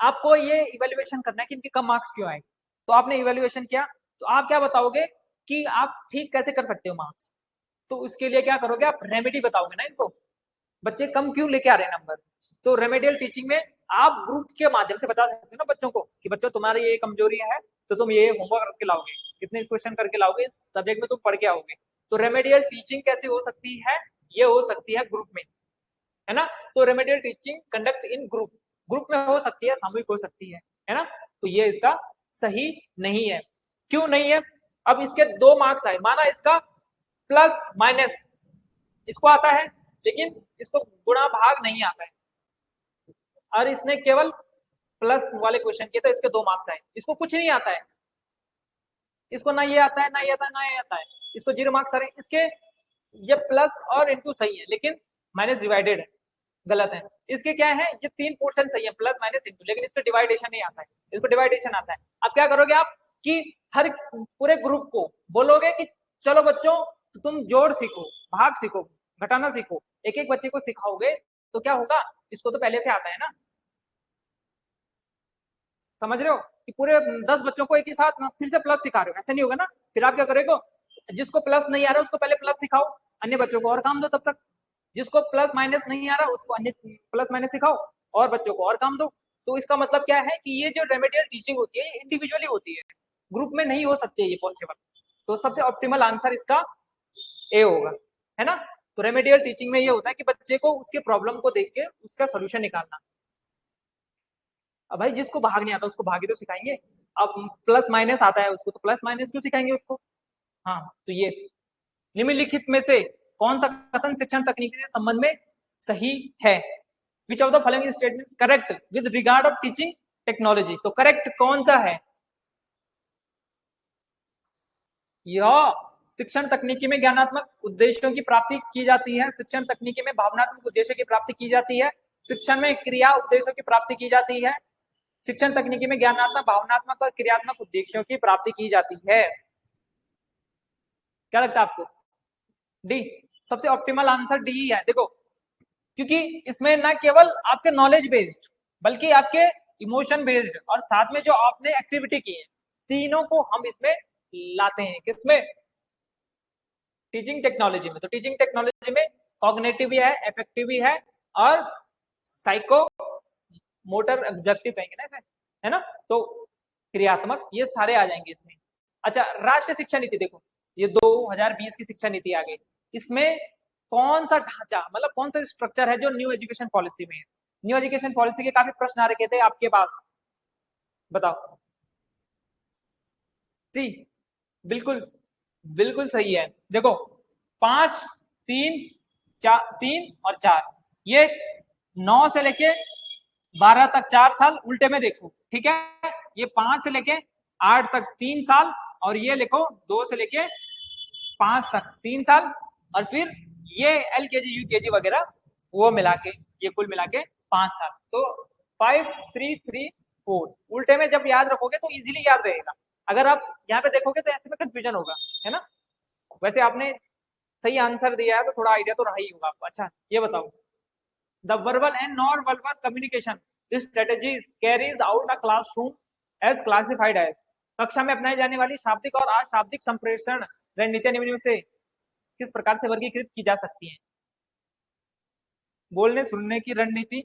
आपको ये इवेल्युएशन करना है कि इनके कम मार्क्स क्यों आए। तो आपने इवेल्युएशन किया, तो आप क्या बताओगे कि आप ठीक कैसे कर सकते हो मार्क्स। तो उसके लिए क्या करोगे, आप रेमेडी बताओगे ना इनको, बच्चे कम क्यों लेके आ रहे हैं नंबर। तो रेमेडियल टीचिंग में आप ग्रुप के माध्यम से बता सकते हो ना बच्चों को कि बच्चों तुम्हारी ये कमजोरी है, तो तुम ये होमवर्क करके लाओगे, इतने क्वेश्चन करके लाओगे, इस सब्जेक्ट में तुम पढ़ के आओगे। तो रेमेडियल टीचिंग कैसे हो सकती है, ये हो सकती है ग्रुप में, है ना। तो remedial teaching conduct in group, group में हो सकती है, सामूहिक हो सकती है ना। तो ये इसका सही नहीं है। क्यों नहीं है? अब इसके 2 मार्क्स आए, माना इसका प्लस माइनस इसको आता है, लेकिन इसको गुणा भाग नहीं आता है, और इसने केवल प्लस वाले क्वेश्चन किए तो इसके 2 मार्क्स आए। इसको कुछ नहीं आता है, इसको ना ये आता है, ना ये आता है, ना ये आता है, इसको 0 मार्क्स आ रहे हैं। इसके ये प्लस और इंटू सही है, लेकिन माइनस डिवाइडेड है, गलत है। इसके क्या है, ये 3 पोर्शन सही है, प्लस माइनस इंटू, लेकिन इसको डिवाइडेशन नहीं आता है, इसको डिवाइडेशन आता है। अब क्या करोगे आप कि हर पूरे ग्रुप को बोलोगे कि चलो बच्चों तुम जोड़ सीखो, भाग सीखो, घटाना सीखो, एक एक बच्चे को सिखाओगे तो क्या होगा, इसको तो पहले से आता है ना, समझ रहे हो कि पूरे 10 बच्चों को एक ही साथ फिर से प्लस सिखा रहे हो, ऐसे नहीं होगा ना। फिर आप क्या करोगे, जिसको प्लस नहीं आ रहा उसको पहले प्लस सिखाओ, अन्य बच्चों को और काम दो, तब तक जिसको प्लस माइनस नहीं आ रहा उसको अन्य प्लस माइनस सिखाओ और बच्चों को और काम दो। तो इसका मतलब क्या है कि ये जो रेमेडियल टीचिंग होती है इंडिविजुअली होती है, ग्रुप में नहीं हो सकती है ये पॉसिबल। तो सबसे ऑप्टिमल आंसर इसका ए होगा, है ना। तो रेमेडियल टीचिंग में ये होता है कि बच्चे को उसके प्रॉब्लम को देख के उसका सोल्यूशन निकालना। अब भाई जिसको भाग नहीं आता उसको भाग ही तो सिखाएंगे, अब प्लस माइनस आता है उसको तो प्लस माइनस क्यों सिखाएंगे उसको। हाँ, तो ये निम्नलिखित में से कौन सा कथन शिक्षण तकनीकी के संबंध में सही है? Which of the following statements correct with regard of teaching technology. तो करेक्ट कौन सा है? यह शिक्षण तकनीकी में ज्ञानात्मक उद्देश्यों की प्राप्ति की जाती है, शिक्षण तकनीकी में भावनात्मक उद्देश्यों की प्राप्ति की जाती है, शिक्षण में क्रिया उद्देश्यों की प्राप्ति की जाती है, शिक्षण तकनीकी में ज्ञानात्मक भावनात्मक और क्रियात्मक उद्देश्यों की प्राप्ति की जाती है। क्या लगता है आपको? डी सबसे ऑप्टिमल आंसर डी ही है। देखो क्योंकि इसमें ना केवल आपके नॉलेज बेस्ड बल्कि आपके इमोशन बेस्ड और साथ में जो आपने एक्टिविटी की है, तीनों को हम इसमें लाते हैं। किसमें? टीचिंग टेक्नोलॉजी में। तो टीचिंग टेक्नोलॉजी में कॉग्निटिव भी है, इफेक्टिव भी है और साइको मोटर ऑब्जेक्टिव कहेंगे ना इसे, है ना। तो क्रियात्मक ये सारे आ जाएंगे इसमें। अच्छा, राष्ट्रीय शिक्षा नीति देखो, ये 2020 की शिक्षा नीति आ गई, इसमें कौन सा ढांचा मतलब कौन सा स्ट्रक्चर है जो न्यू एजुकेशन पॉलिसी में है? न्यू एजुकेशन पॉलिसी के काफी प्रश्न आ रखे थे आपके पास, बताओ। सी, बिल्कुल बिल्कुल सही है। देखो 5 3 4 3 और 4, ये 9 से लेके 12 तक 4 साल उल्टे में देखो, ठीक है। ये 5 से लेके 8 तक 3 साल और ये लिखो 2 से लेके 5 तक 3 साल और फिर ये LKG UKG वगैरह वो मिला के ये कुल मिला के 5 साल। तो 5 3 3 4 उल्टे में जब याद रखोगे तो इजीली याद रहेगा। अगर आप यहाँ पे देखोगे तो ऐसे में कंफ्यूजन होगा, है ना। वैसे आपने सही आंसर दिया है तो थोड़ा आइडिया तो रहा ही होगा आपको। अच्छा ये बताओ, the verbal and non verbal communication strategy carries out a classroom as classified as. कक्षा में अपनाई जाने वाली शाब्दिक और अशाब्दिक संप्रेषण रणनीतियां निम्न में से किस प्रकार से वर्गीकृत की जा सकती हैं? बोलने सुनने की रणनीति,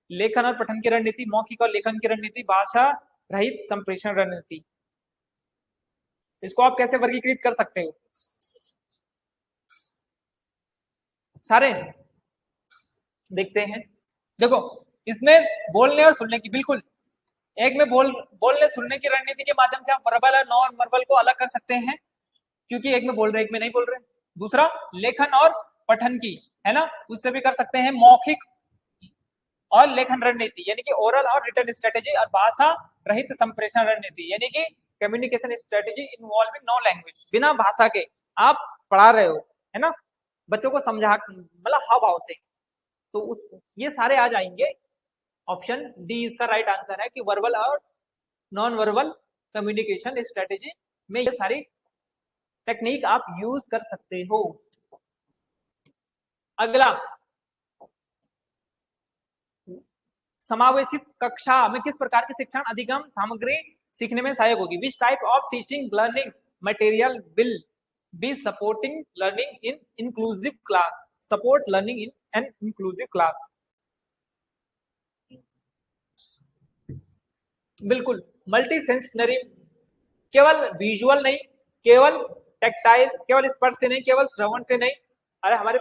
लेखन और पठन की रणनीति, मौखिक और लेखन की रणनीति, भाषा रहित संप्रेषण रणनीति। इसको आप कैसे वर्गीकृत कर सकते हो? सारे देखते हैं। देखो इसमें बोलने और सुनने की, बिल्कुल एक में बोलने सुनने की रणनीति के माध्यम से आप वर्बल और नॉन वर्बल को अलग कर सकते हैं, क्योंकि एक में बोल रहे एक में नहीं बोल रहे। दूसरा लेखन और पठन की, है ना, उससे भी कर सकते हैं। मौखिक और लेखन रणनीति यानी कि ओरल और रिटन स्ट्रेटेजी, और भाषा रहित संप्रेषण रणनीति यानी कि communication strategy involving no language. बिना भाषा के आप पढ़ा रहे हो, है ना, बच्चों को समझा मतलब हाव भाव से, तो उस ये सारे आ जाएंगे। ऑप्शन डी इसका राइट आंसर है कि वर्बल और नॉन वर्बल कम्युनिकेशन स्ट्रेटेजी में ये सारी टेक्निक आप यूज कर सकते हो। अगला, समावेशित कक्षा में किस प्रकार की शिक्षण अधिगम सामग्री सीखने में सहायक होगी? Which type of teaching learning material will be supporting learning in inclusive class? Support learning in an inclusive class. बिल्कुल मल्टी सेंसनरी, केवल विजुअल नहीं, केवल टेक्टाइल, केवल स्पर्श से नहीं, केवल श्रवण से नहीं। अरे हमारे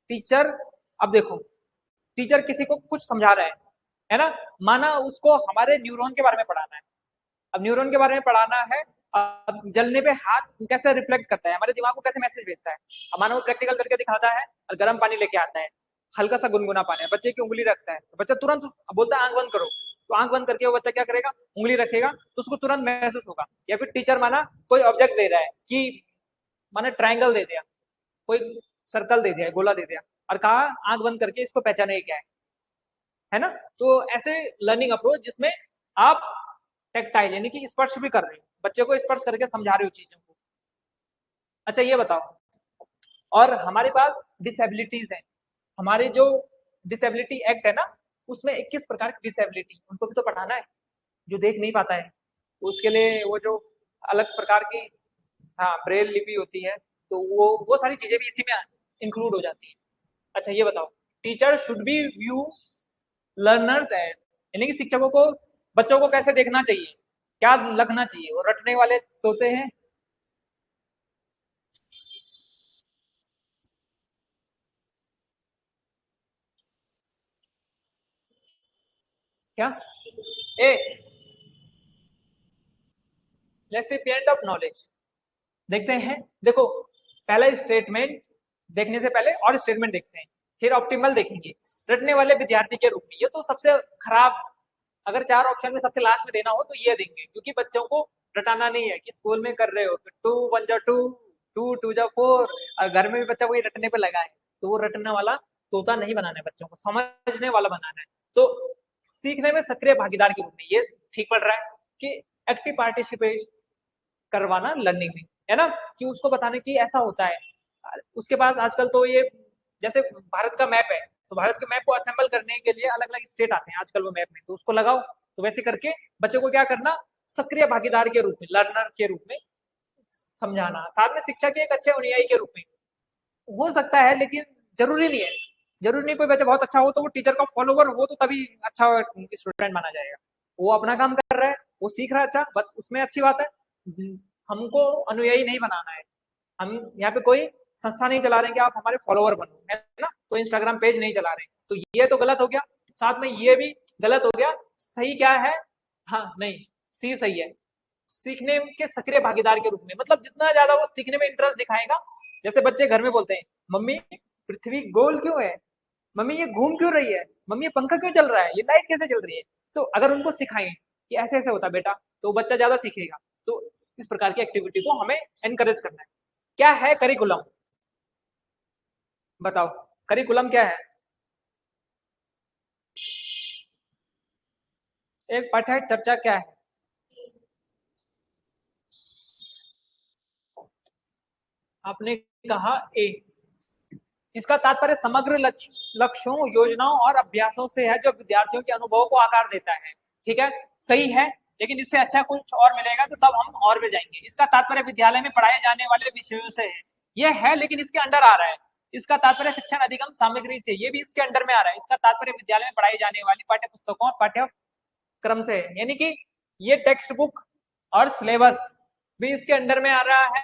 टीचर, अब देखो टीचर किसी को कुछ समझा रहे हैं, है ना, माना उसको हमारे न्यूरॉन के बारे में पढ़ाना है। अब न्यूरॉन के बारे में पढ़ाना है, अब जलने पे हाथ कैसे रिफ्लेक्ट करता है, हमारे दिमाग को कैसे मैसेज भेजता है। अब मानो वो प्रैक्टिकल करके दिखाता है और गर्म पानी लेके आता है, हल्का सा गुनगुना पानी, बच्चे की उंगली रखता है तो बच्चा तुरंत बोलता है आंख बंद करो, तो आंख बंद करके वो बच्चा क्या करेगा, उंगली रखेगा, तो उसको तुरंत महसूस होगा। या फिर टीचर माना कोई ऑब्जेक्ट दे रहा है कि माना ट्रायंगल दे दिया, कोई सर्कल दे दिया, गोला दे दिया, और कहा आंख बंद करके इसको पहचाने क्या है ना। तो ऐसे लर्निंग अप्रोच जिसमें आप टेक्टाइल यानी कि स्पर्श भी कर रहे हो, बच्चे को स्पर्श करके समझा रहे हो चीजों को। अच्छा ये बताओ, और हमारे पास डिसेबिलिटीज हैं, हमारे जो डिसेबिलिटी एक्ट है ना, उसमें 21 प्रकार की डिसेबिलिटी, उनको भी तो पढ़ाना है, जो देख नहीं पाता है, उसके लिए वो जो अलग प्रकार की, हाँ ब्रेल लिपि होती है, तो वो सारी चीजें भी इसी में इंक्लूड हो जाती है। अच्छा ये बताओ, teacher should be view learners and, यानी कि शिक्षकों को बच्चों को कैसे देखना चाहिए, क्या लगना चाहिए, वो रटने वाले तोते हैं क्या? ए रेसिपिएंट ऑफ नॉलेज, देखते हैं। देखो पहला स्टेटमेंट देखने से पहले और स्टेटमेंट देखते हैं, फिर ऑप्टिमल देखेंगे। रटने वाले विद्यार्थी के रूप में, ये तो सबसे खराब, अगर 4 ऑप्शन में सबसे लास्ट में देना हो तो ये देंगे, क्योंकि बच्चों को रटाना नहीं है कि स्कूल में कर रहे हो तो 2 1 जा 2, 2 2 जा 4, और घर में भी बच्चा वही रटने पे लगा है, तो वो रटने वाला तोता नहीं बनाना है, बच्चों को समझने वाला बनाना है। तो सीखने में सक्रिय भागीदार के रूप में ये ठीक पड़ रहा है कि एक्टिव पार्टिसिपेट करवाना लर्निंग में, है ना, कि उसको बताने की ऐसा होता है। उसके बाद आजकल तो ये जैसे भारत का मैप है, तो भारत के मैप को असेंबल करने के लिए अलग अलग स्टेट आते हैं आजकल वो मैप में, तो उसको लगाओ, तो वैसे करके बच्चों को क्या करना, सक्रिय भागीदार के रूप में, लर्नर के रूप में समझाना, साथ में शिक्षा के एक अच्छे अनुयायी के रूप में हो सकता है, लेकिन जरूरी नहीं है। जरूरी नहीं कोई बच्चा बहुत अच्छा हो तो वो टीचर का फॉलोवर हो तो तभी अच्छा स्टूडेंट माना जाएगा। वो अपना काम कर रहा है, वो सीख रहा है, अच्छा बस उसमें अच्छी बात है। हमको अनुयायी नहीं बनाना है, हम यहाँ पे कोई संस्था नहीं चला रहे हैं कि आप हमारे फॉलोवर बनो, है ना, तो इंस्टाग्राम पेज नहीं चला रहे हैं, तो ये तो गलत हो गया, साथ में ये भी गलत हो गया। सही क्या है, हाँ नहीं, सी सही है, सीखने के सक्रिय भागीदार के रूप में, मतलब जितना ज्यादा वो सीखने में इंटरेस्ट दिखाएगा। जैसे बच्चे घर में बोलते हैं, मम्मी पृथ्वी गोल क्यों है, मम्मी ये घूम क्यों रही है, मम्मी ये पंखा क्यों चल रहा है, ये लाइट कैसे चल रही है, तो अगर उनको सिखाएं कि ऐसे ऐसे होता बेटा, तो बच्चा ज्यादा सीखेगा। तो इस प्रकार की एक्टिविटी को हमें एनकरेज करना है। क्या है करिकुलम, बताओ करिकुलम क्या है? एक पाठ है चर्चा क्या है? आपने कहा ए। इसका तात्पर्य समग्र लक्ष्यों, योजनाओं और अभ्यासों से है जो विद्यार्थियों के अनुभवों को आकार देता है। ठीक है, सही है, लेकिन इससे अच्छा कुछ और मिलेगा तो तब हम और भी जाएंगे। इसका तात्पर्य विद्यालय में पढ़ाए जाने वाले विषयों से है। यह है, लेकिन इसके अंडर आ रहा है। इसका तात्पर्य शिक्षण अधिगम सामग्री से, ये भी इसके अंडर में आ रहा है। इसका तात्पर्य विद्यालय में पढ़ाई जाने वाली पाठ्य पुस्तकों और पाठ्यक्रम से है, यानी कि ये टेक्स्ट बुक और सिलेबस भी इसके अंडर में आ रहा है।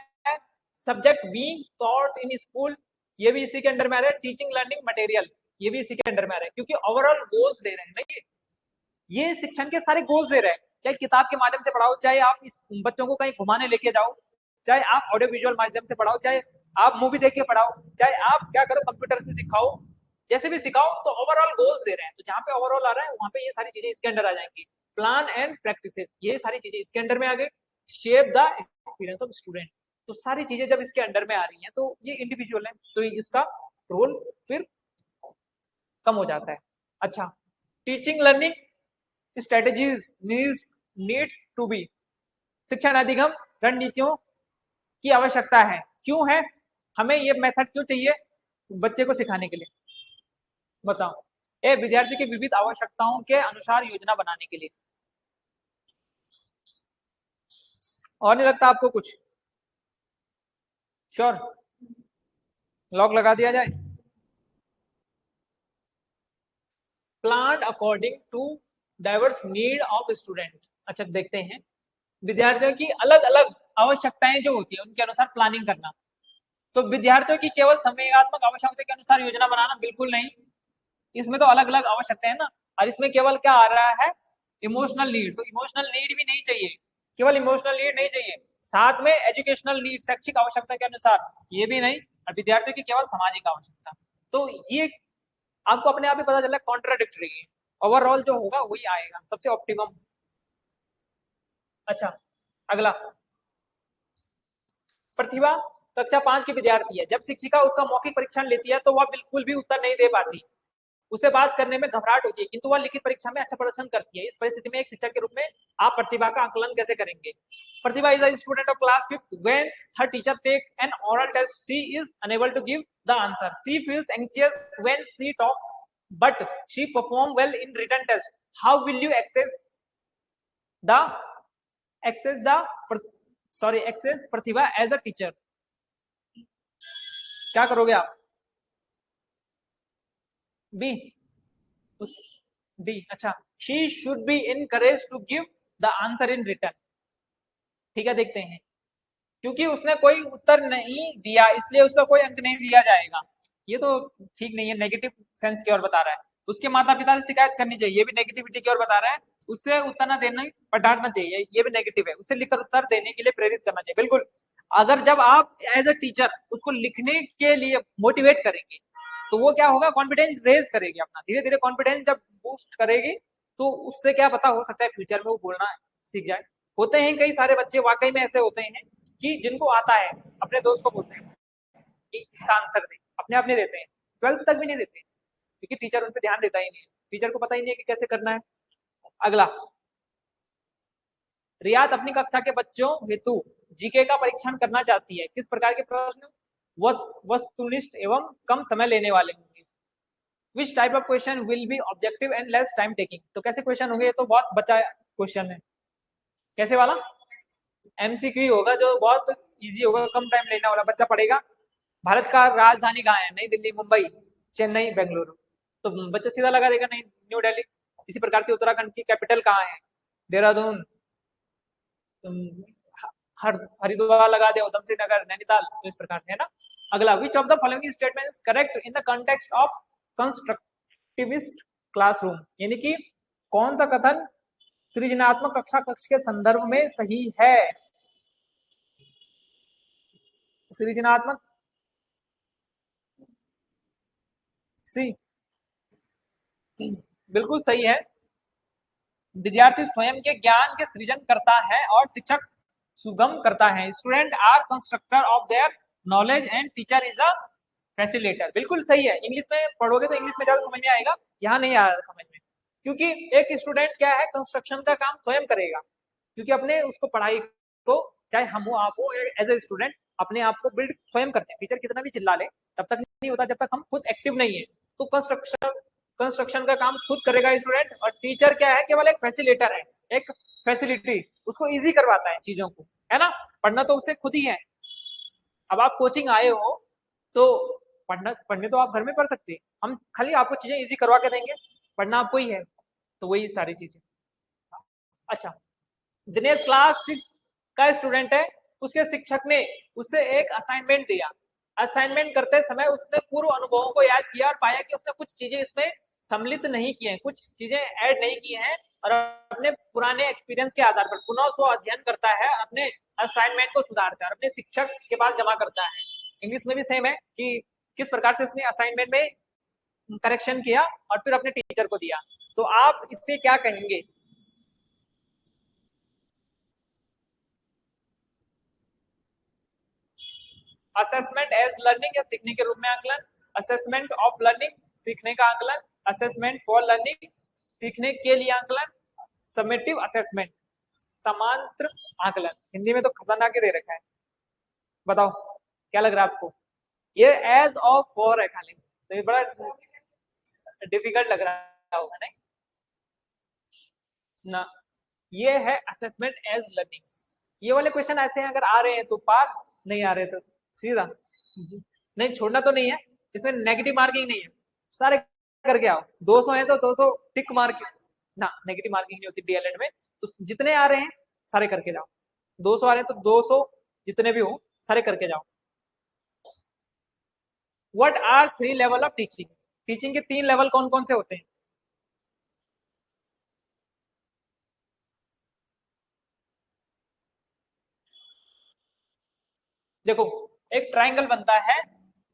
Subject being taught in school, ये भी इसी के अंडर में आ रहा है। टीचिंग लर्निंग मटेरियल, ये भी इसी के अंडर में आ रहा है, क्योंकि ओवरऑल गोल्स दे रहे हैं ना ये शिक्षण के सारे गोल्स दे रहे हैं। चाहे किताब के माध्यम से पढ़ाओ, चाहे आप इस बच्चों को कहीं घुमाने लेके जाओ, चाहे आप ऑडियो विजुअल माध्यम से पढ़ाओ, चाहे आप मूवी देख के पढ़ाओ, चाहे आप क्या करो कंप्यूटर से सिखाओ, जैसे भी सिखाओ, तो ओवरऑल गोल्स दे रहे हैं। तो जहां पे ओवरऑल आ रहा है वहां पे ये सारी चीजें इसके अंडर आ जाएंगी। प्लान एंड प्रैक्टिसेस, ये सारी चीजें इसके अंडर में आ गई। Shape the experience of student, तो सारी चीजें जब इसके अंडर में आ रही हैं तो ये इंडिविजुअल है, तो इसका रोल फिर कम हो जाता है। अच्छा, teaching learning strategies need to be, शिक्षण अधिगम रणनीतियों की आवश्यकता है। क्यों है, हमें ये मेथड क्यों चाहिए बच्चे को सिखाने के लिए, बताओ। ए, विद्यार्थी की विविध आवश्यकताओं के अनुसार योजना बनाने के लिए। और नहीं लगता आपको कुछ? श्योर, लॉक लगा दिया जाए। Plan according to diverse need of student. अच्छा, देखते हैं विद्यार्थियों की अलग अलग आवश्यकताएं जो होती है उनके अनुसार प्लानिंग करना। तो विद्यार्थियों की केवल समयात्मक आवश्यकता के अनुसार योजना बनाना बिल्कुल नहीं, इसमें तो अलग अलग आवश्यकता है ना। और इसमें केवल क्या आ रहा है, इमोशनल नीड, तो इमोशनल नीड भी नहीं चाहिए, केवल इमोशनल नीड नहीं चाहिए, साथ में एजुकेशनल नीड शैक्षिक आवश्यकता के अनुसार ये भी नहीं, और विद्यार्थियों की केवल सामाजिक आवश्यकता। तो ये आपको अपने आप ही पता चला कॉन्ट्राडिक्टरी है। ओवरऑल जो होगा वही आएगा सबसे ऑप्टिमम। अच्छा, अगला, प्रतिभा कक्षा 5 की विद्यार्थी है। जब शिक्षिका उसका मौखिक परीक्षण लेती है तो वह बिल्कुल भी उत्तर नहीं दे पाती, उसे बात करने में घबराहट होती है, किंतु वह लिखित परीक्षा में अच्छा प्रदर्शन करती है। इस परिस्थिति में एक शिक्षक के रूप में आप प्रतिभा का आकलन कैसे करेंगे? Pratibha is a student of class 5 when her teacher take an oral test she is unable to give the answer, she feels anxious when she talk but she perform well in written test, how will you the access Pratibha as a teacher? क्या करोगे आप? B, D. अच्छा, she should be encourage to give the answer in return. ठीक है, देखते हैं, क्योंकि उसने कोई उत्तर नहीं दिया इसलिए उसका कोई अंक नहीं दिया जाएगा। ये तो ठीक नहीं है, नेगेटिव सेंस की ओर बता रहा है। उसके माता पिता से शिकायत करनी चाहिए, ये भी नेगेटिविटी की ओर बता रहा है। उससे उत्तर न देने पर डांटना चाहिए, ये भी नेगेटिव है। उससे लिखकर उत्तर देने के लिए प्रेरित करना चाहिए, बिल्कुल। अगर जब आप एज अ टीचर उसको लिखने के लिए मोटिवेट करेंगे तो वो क्या होगा, कॉन्फिडेंस रेज करेगी अपना, धीरे धीरे कॉन्फिडेंस जब बूस्ट करेगी तो उससे क्या पता, हो सकता है फ्यूचर में वो बोलना सीख जाए। होते हैं कई सारे बच्चे वाकई में ऐसे होते हैं कि जिनको आता है, अपने दोस्त को बोलते हैं कि इसका आंसर दे, अपने आप नहीं देते हैं, 12th तक भी नहीं देते, क्योंकि टीचर उन पर ध्यान देता ही नहीं है, टीचर को पता ही नहीं है कि कैसे करना है। अगला, रियात अपनी कक्षा के बच्चों हेतु जीके का परीक्षण करना चाहती है। किस प्रकार के प्रश्न वस्तुनिष्ठ एवं कम समय लेने वाले होंगे? Which type of question will be objective and less time taking? तो कैसे क्वेश्चन होंगे? ये तो बहुत बच्चा क्वेश्चन है। कैसे वाला? एमसीक्यू होगा, जो बहुत इजी होगा, कम टाइम लेने वाला, बच्चा पढ़ेगा। भारत का राजधानी कहाँ है? नई दिल्ली, मुंबई, चेन्नई, बेंगलुरु। तो बच्चा सीधा लगा देगा नहीं, न्यू दिल्ली। इसी प्रकार से उत्तराखंड की कैपिटल कहाँ है? देहरादून। हरिद्वार लगा दे, उधम सिंह नगर, नैनीताल। तो इस प्रकार से है ना। अगला, which of the following statements correct in the context of constructivist classroom? यानी कि कौन सा कथन सृजनात्मक कक्षा कक्ष के संदर्भ में सही है? सृजनात्मक, सी, बिल्कुल सही है। विद्यार्थी स्वयं के ज्ञान के सृजन करता है और शिक्षक सुगम करता है। Student are constructor of their knowledge and teacher is a facilitator. बिल्कुल सही है। इंग्लिश में पढ़ोगे तो इंग्लिश में ज्यादा समझ में आएगा, यहाँ नहीं आ रहा समझ में। क्योंकि एक स्टूडेंट क्या है, कंस्ट्रक्शन का काम स्वयं करेगा, क्योंकि अपने उसको पढ़ाई को, चाहे हम हो आप हो, एज ए स्टूडेंट अपने आप को बिल्ड स्वयं करते हैं। टीचर कितना भी चिल्ला ले तब तक नहीं होता जब तक हम खुद एक्टिव नहीं है। तो कंस्ट्रक्शन का काम खुद करेगा स्टूडेंट, और टीचर क्या है, केवल एक फैसिलिटेटर है, एक फैसिलिटी उसको इजी करवाता है चीजों को, है ना। पढ़ना तो उसे खुद ही है। अब आप कोचिंग आए हो तो पढ़ने तो आप घर में पढ़ सकते हैं, हम खाली आपको चीजें इजी करवा के देंगे, पढ़ना आपको ही है। तो वही सारी चीजें। अच्छा, दिनेश क्लास 6 का स्टूडेंट है, उसके शिक्षक ने उसे एक असाइनमेंट दिया। असाइनमेंट करते समय उसने पूर्व अनुभवों को याद किया और पाया कि उसने कुछ चीजें इसमें सम्मिलित नहीं की हैं, कुछ चीजें ऐड नहीं की हैं, और अपने पुराने एक्सपीरियंस के आधार पर पुनः स्व अध्ययन करता है, अपने असाइनमेंट को सुधारता है और अपने शिक्षक के पास जमा करता है। इंग्लिश में भी सेम है कि किस प्रकार से उसने असाइनमेंट में करेक्शन किया और फिर अपने टीचर को दिया। तो आप इससे क्या कहेंगे? असेसमेंट एज लर्निंग, या सीखने के रूप में आकलन। असेसमेंट ऑफ लर्निंग, सीखने का आकलन। असेसमेंट फॉर लर्निंग, सीखने के लिए आकलन। समेटिव असेसमेंट, समांतर आकलन। हिंदी में तो खतरनाक ही दे रखा है, बताओ क्या लग रहा है आपको? ये एज और फॉर है खाली, तो ये बड़ा डिफिकल्ट लग रहा होगा नहीं ना। ये है असेसमेंट एज लर्निंग। ये वाले क्वेश्चन ऐसे हैं, अगर आ रहे हैं तो पार, नहीं आ रहे तो सीधा नहीं, छोड़ना तो नहीं है। इसमें नेगेटिव मार्किंग नहीं है, सारे करके आओ। 200 है तो 200 टिक मार्क ना, नेगेटिव मार्किंग नहीं होती डीएलएड में। तो जितने आ रहे हैं सारे करके जाओ, 200 आ रहे हैं तो 200 जितने भी हो सारे करके जाओ। What are 3 level of teaching? Teaching के 3 लेवल कौन कौन से होते हैं? देखो, एक ट्राइंगल बनता है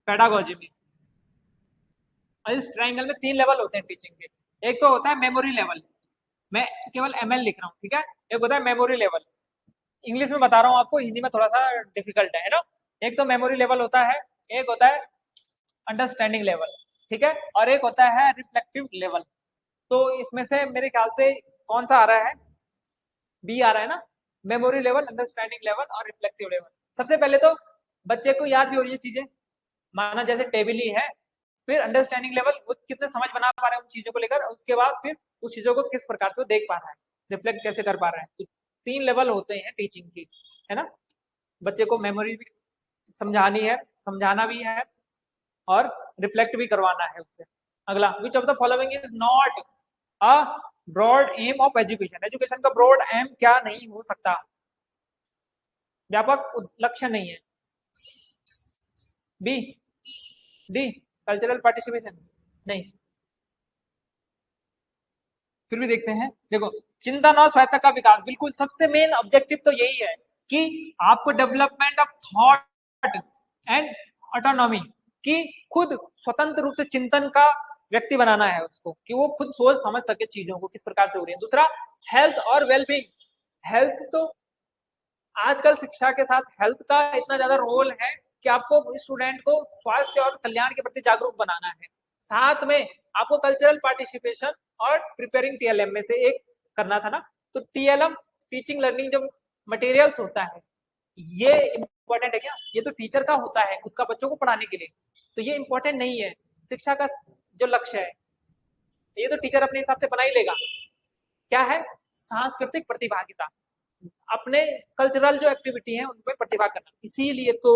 पेडागोजी में, और इस ट्राइंगल में 3 लेवल होते हैं टीचिंग के। एक तो होता है मेमोरी लेवल, मैं केवल एमएल लिख रहा हूँ, ठीक है। एक होता है मेमोरी लेवल, इंग्लिश में बता रहा हूँ आपको, हिंदी में थोड़ा सा डिफिकल्ट है ना। एक तो मेमोरी लेवल होता है, एक होता है अंडरस्टैंडिंग लेवल, ठीक है, और एक होता है रिफ्लेक्टिव लेवल। तो इसमें से मेरे ख्याल से कौन सा आ रहा है? बी आ रहा है ना, मेमोरी लेवल, अंडरस्टैंडिंग लेवल और रिफ्लेक्टिव लेवल। सबसे पहले तो बच्चे को याद भी हो रही है चीजें, माना जैसे टेबल ही है, फिर अंडरस्टैंडिंग लेवल, वो कितने समझ बना पा रहे हैं उन चीजों को लेकर, उसके बाद फिर उस चीजों को किस प्रकार से वो देख पा रहा है, रिफ्लेक्ट कैसे कर पा रहा है। तो 3 लेवल होते हैं टीचिंग की, है ना। बच्चे को मेमोरी भी समझानी है, समझाना भी है, और रिफ्लेक्ट भी करवाना है उससे। अगला, which of the following is not a broad aim of education? Education का ब्रॉड एम क्या नहीं हो सकता, व्यापक लक्ष्य नहीं है? बी, डी, कल्चरल पार्टिसिपेशन, नहीं। फिर भी देखते हैं। देखो, चिंतन और स्वायत्ता का विकास, बिल्कुल सबसे मेन ऑब्जेक्टिव तो यही है कि आपको development of thought and autonomy, कि खुद स्वतंत्र रूप से चिंतन का व्यक्ति बनाना है उसको, कि वो खुद सोच समझ सके चीजों को किस प्रकार से हो रही है। दूसरा, हेल्थ और वेलबींग। हेल्थ तो आजकल शिक्षा के साथ हेल्थ का इतना ज्यादा रोल है कि आपको स्टूडेंट को स्वास्थ्य और कल्याण के प्रति जागरूक बनाना है। साथ में आपको कल्चरल पार्टिसिपेशन और प्रिपेयरिंग टीएलएम में से एक करना था ना। तो टीएलएम, टीचिंग लर्निंग जो मटेरियल्स होता है, ये इंपॉर्टेंट है क्या? ये तो टीचर का होता है खुद का बच्चों को पढ़ाने के लिए, तो ये इंपॉर्टेंट नहीं है। शिक्षा का जो लक्ष्य है ये तो टीचर अपने हिसाब से बना ही लेगा। क्या है? सांस्कृतिक प्रतिभागिता, अपने कल्चरल जो एक्टिविटी है उनमें प्रतिभा करना। इसीलिए तो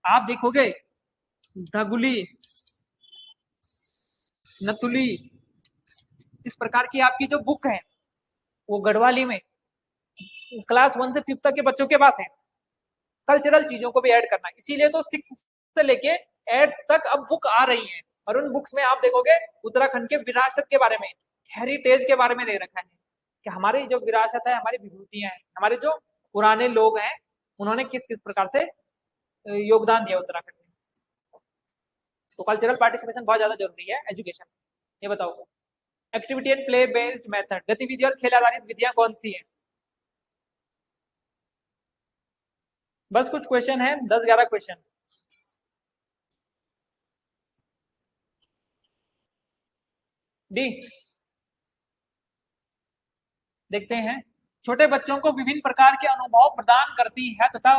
आप देखोगे धगुली, नतुली, इस प्रकार की आपकी जो बुक है वो गढ़वाली में क्लास 1 से 5 तक के बच्चों के पास है। कल्चरल चीजों को भी ऐड करना, इसीलिए तो 6 से लेके 8 तक अब बुक आ रही है, और उन बुक्स में आप देखोगे उत्तराखंड के विरासत के बारे में, हेरिटेज के बारे में दे रखा है कि हमारी जो विरासत है, हमारी विभूतियां हैं, हमारे जो पुराने लोग हैं, उन्होंने किस किस प्रकार से योगदान दिया उत्तराखंड में। तो कल्चरल पार्टिसिपेशन बहुत ज्यादा जरूरी है एजुकेशन। ये बताओ, activity and play based method, गतिविधि और खेल आधारित विधियां कौन सी है? बस कुछ क्वेश्चन है, 10-11 क्वेश्चन। डी, देखते हैं। छोटे बच्चों को विभिन्न प्रकार के अनुभव प्रदान करती है तथा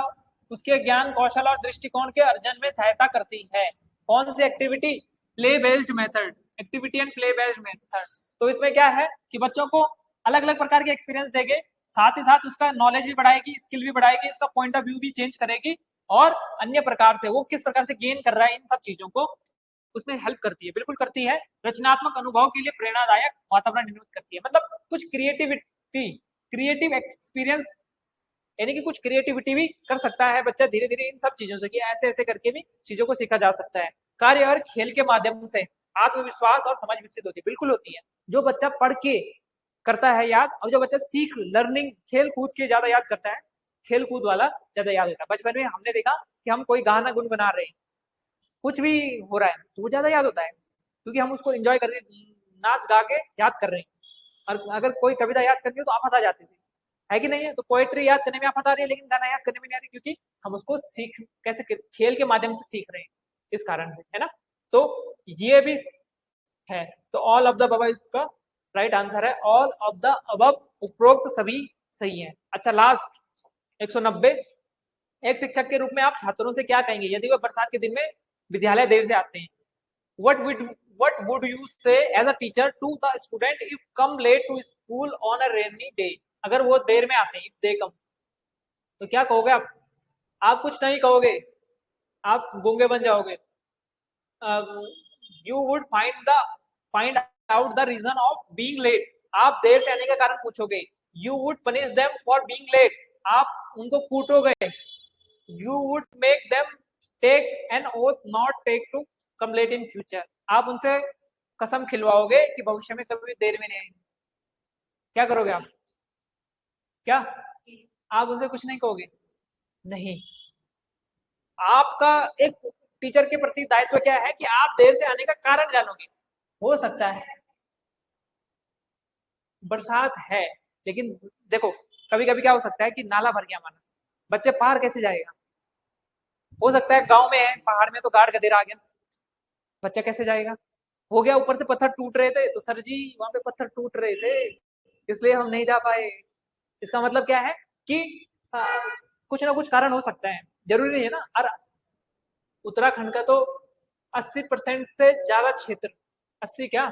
उसके ज्ञान कौशल और दृष्टिकोण के अर्जन में सहायता करती है। कौन सी activity? Play based method, activity and play based method. तो इसमें क्या है कि बच्चों को अलग अलग प्रकार के एक्सपीरियंस देंगे, साथ ही साथ उसका नॉलेज भी बढ़ाएगी, स्किल भी बढ़ाएगी, उसका पॉइंट ऑफ व्यू भी चेंज करेगी, और अन्य प्रकार से वो किस प्रकार से गेन कर रहा है इन सब चीजों को उसमें हेल्प करती है, बिल्कुल करती है। रचनात्मक अनुभव के लिए प्रेरणादायक वातावरण निर्मित करती है, मतलब कुछ क्रिएटिविटी, क्रिएटिव एक्सपीरियंस, यानी कि कुछ क्रिएटिविटी भी कर सकता है बच्चा धीरे धीरे इन सब चीजों से, कि ऐसे ऐसे करके भी चीजों को सीखा जा सकता है। कार्य और खेल के माध्यम से आत्मविश्वास और समझ विकसित होती है, बिल्कुल होती है। जो बच्चा पढ़ के करता है याद, और जो बच्चा सीख लर्निंग खेल कूद के ज्यादा याद करता है, खेल कूद वाला ज्यादा याद होता है। बचपन में हमने देखा कि हम कोई गाना गुनगुना रहे हैं, कुछ भी हो रहा है तो वो ज्यादा याद होता है, क्योंकि हम उसको एंजॉय कर रहे हैं, नाच गा के याद कर रहे हैं। और अगर कोई कविता याद करनी हो तो आफत आ जाती थी, है कि नहीं है? तो पोएट्री याद करने में आफत आ रही है, लेकिन गाना याद करने में नहीं आ रही, क्योंकि हम उसको सीख कैसे खेल के माध्यम से सीख रहे हैं, इस कारण से, है ना? तो ये भी है। तो ऑल ऑफ द अबव इसका राइट आंसर है। ऑल ऑफ द अबव, उपरोक्त सभी सही है। अच्छा, लास्ट 190। एक शिक्षक के रूप में आप छात्रों से क्या कहेंगे यदि वह बरसात के दिन में विद्यालय देर से आते हैं? what would you say as a teacher to the student if come late to school on a rainy day? अगर वो देर में आते हैं, if they come, तो क्या कहोगे आप कुछ नहीं कहोगे, आप गूंगे बन जाओगे। You would find out the reason of being late, आप देर से आने का कारण पूछोगे। You would punish them for being late, आप उनको कूटोगे। You would make them take an oath not take to come late in future, आप उनसे कसम खिलवाओगे कि भविष्य में कभी देर में नहीं आएंगे। क्या करोगे आप? क्या आप उनसे कुछ नहीं कहोगे? नहीं, आपका एक टीचर के प्रति दायित्व क्या है कि आप देर से आने का कारण जानोगे। हो सकता है बरसात है, लेकिन देखो कभी कभी क्या हो सकता है कि नाला भर गया, माना बच्चे पार कैसे जाएगा? हो सकता है गांव में है, पहाड़ में तो गाड़ गदेरा आ गया, बच्चा कैसे जाएगा? हो गया ऊपर से पत्थर टूट रहे थे, तो सर जी वहां पे पत्थर टूट रहे थे इसलिए हम नहीं जा पाए। इसका मतलब क्या है कि आ, कुछ ना कुछ कारण हो सकता है, जरूरी नहीं है ना। और उत्तराखंड का तो 80% से ज्यादा क्षेत्र, 80 क्या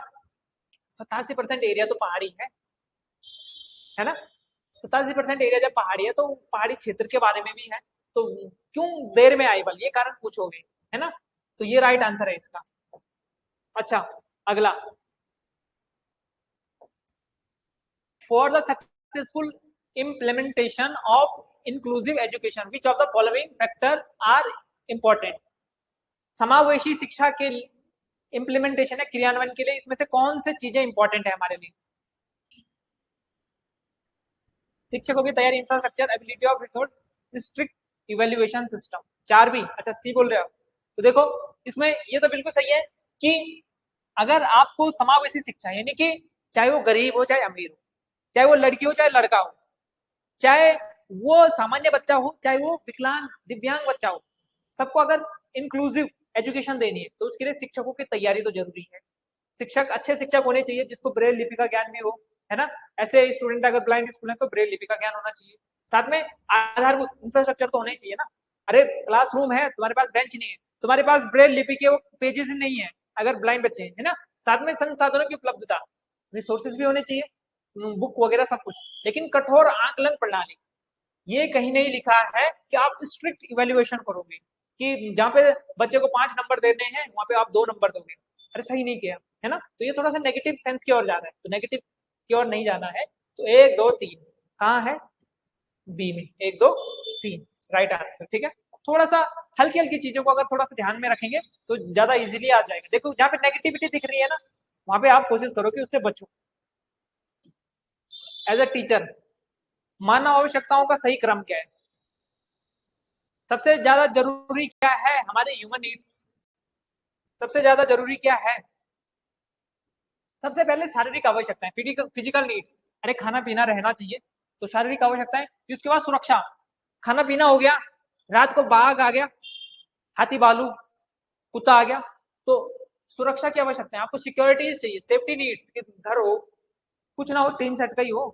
87% एरिया तो पहाड़ी है ना? 87% एरिया जब पहाड़ी है तो पहाड़ी क्षेत्र के बारे में भी है, तो क्यों देर में आई, बल ये कारण पूछोगे, है ना? तो ये राइट आंसर है इसका। अच्छा, अगला, for the successful implementation of inclusive education which of the following factor are important? समावेशी शिक्षा के इम्प्लीमेंटेशन है, क्रियान्वयन के लिए इसमें से कौन से चीजें इंपॉर्टेंट है हमारे लिए? शिक्षकों की तैयारी, infrastructure, ability of resource, strict evaluation system. चार भी? अच्छा, सी बोल रहे हो। तो देखो इसमें ये तो बिल्कुल सही है कि अगर आपको समावेशी शिक्षा, यानी कि चाहे वो गरीब हो चाहे अमीर हो, चाहे वो लड़की हो चाहे लड़का हो, चाहे वो सामान्य बच्चा हो चाहे वो विकलांग दिव्यांग बच्चा हो, सबको अगर इंक्लूसिव एजुकेशन देनी है तो उसके लिए शिक्षकों की तैयारी तो जरूरी है। शिक्षक अच्छे शिक्षक होने चाहिए जिसको ब्रेल लिपि का ज्ञान भी हो, है ना? ऐसे स्टूडेंट अगर ब्लाइंड स्कूल है तो ब्रेल लिपि का ज्ञान होना चाहिए। साथ में आधारभूत इंफ्रास्ट्रक्चर तो होना ही चाहिए ना। अरे क्लासरूम है, तुम्हारे पास बेंच नहीं है, तुम्हारे पास ब्रेल लिपि के वो पेजेस नहीं है अगर ब्लाइंड बच्चे हैं, है ना? साथ में संसाधनों की उपलब्धता, रिसोर्सेज भी होने चाहिए, बुक वगैरह सब कुछ। लेकिन कठोर आकलन प्रणाली, ये कहीं नहीं लिखा है कि आप स्ट्रिक्ट इवेल्युएशन करोगे, कि जहाँ पे बच्चे को 5 नंबर देने हैं वहां पे आप 2 नंबर दोगे। अरे सही नहीं किया, है ना? तो ये थोड़ा सा नेगेटिव सेंस की ओर जा रहा है, तो नेगेटिव की ओर नहीं जाना है। तो 1 2 3 कहाँ है? बी में 1 2 3 राइट आंसर, ठीक है। थोड़ा सा हल्की हल्की चीजों को अगर थोड़ा सा ध्यान में रखेंगे तो ज्यादा इजीली आ जाएगा। देखो जहाँ पे नेगेटिविटी दिख रही है ना, वहां पे आप कोशिश करो कि उससे बचो। एज अ टीचर, मानव आवश्यकताओं का सही क्रम क्या है? सबसे ज्यादा जरूरी क्या है? हमारे ह्यूमन नीड्स सबसे ज्यादा जरूरी क्या है? सबसे पहले शारीरिक आवश्यकताएं, फिजिकल नीड्स। अरे खाना पीना रहना चाहिए तो शारीरिक आवश्यकताएं। उसके बाद सुरक्षा, खाना पीना हो गया, रात को बाघ आ गया, हाथी भालू कुत्ता आ गया, तो सुरक्षा की आवश्यकता है, आपको सिक्योरिटीज चाहिए, सेफ्टी नीड्स कि घर हो, कुछ ना हो, टीन सेट का ही हो,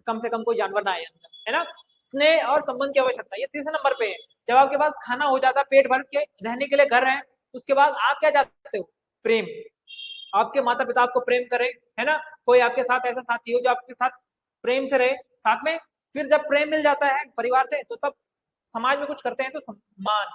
कम से कम कोई जानवर ना आए अंदर, है ना। स्नेह और संबंध की आवश्यकता, ये तीसरे नंबर पे है। जब आपके पास खाना हो जाता है, पेट भर के रहने के लिए घर है, उसके बाद आप क्या चाहते हो? प्रेम। आपके माता पिता आपको प्रेम करें, है ना। कोई आपके साथ ऐसा साथी हो जो आपके साथ प्रेम से रहे साथ में। फिर जब प्रेम मिल जाता है परिवार से, तो तब समाज में कुछ करते हैं तो सम्मान,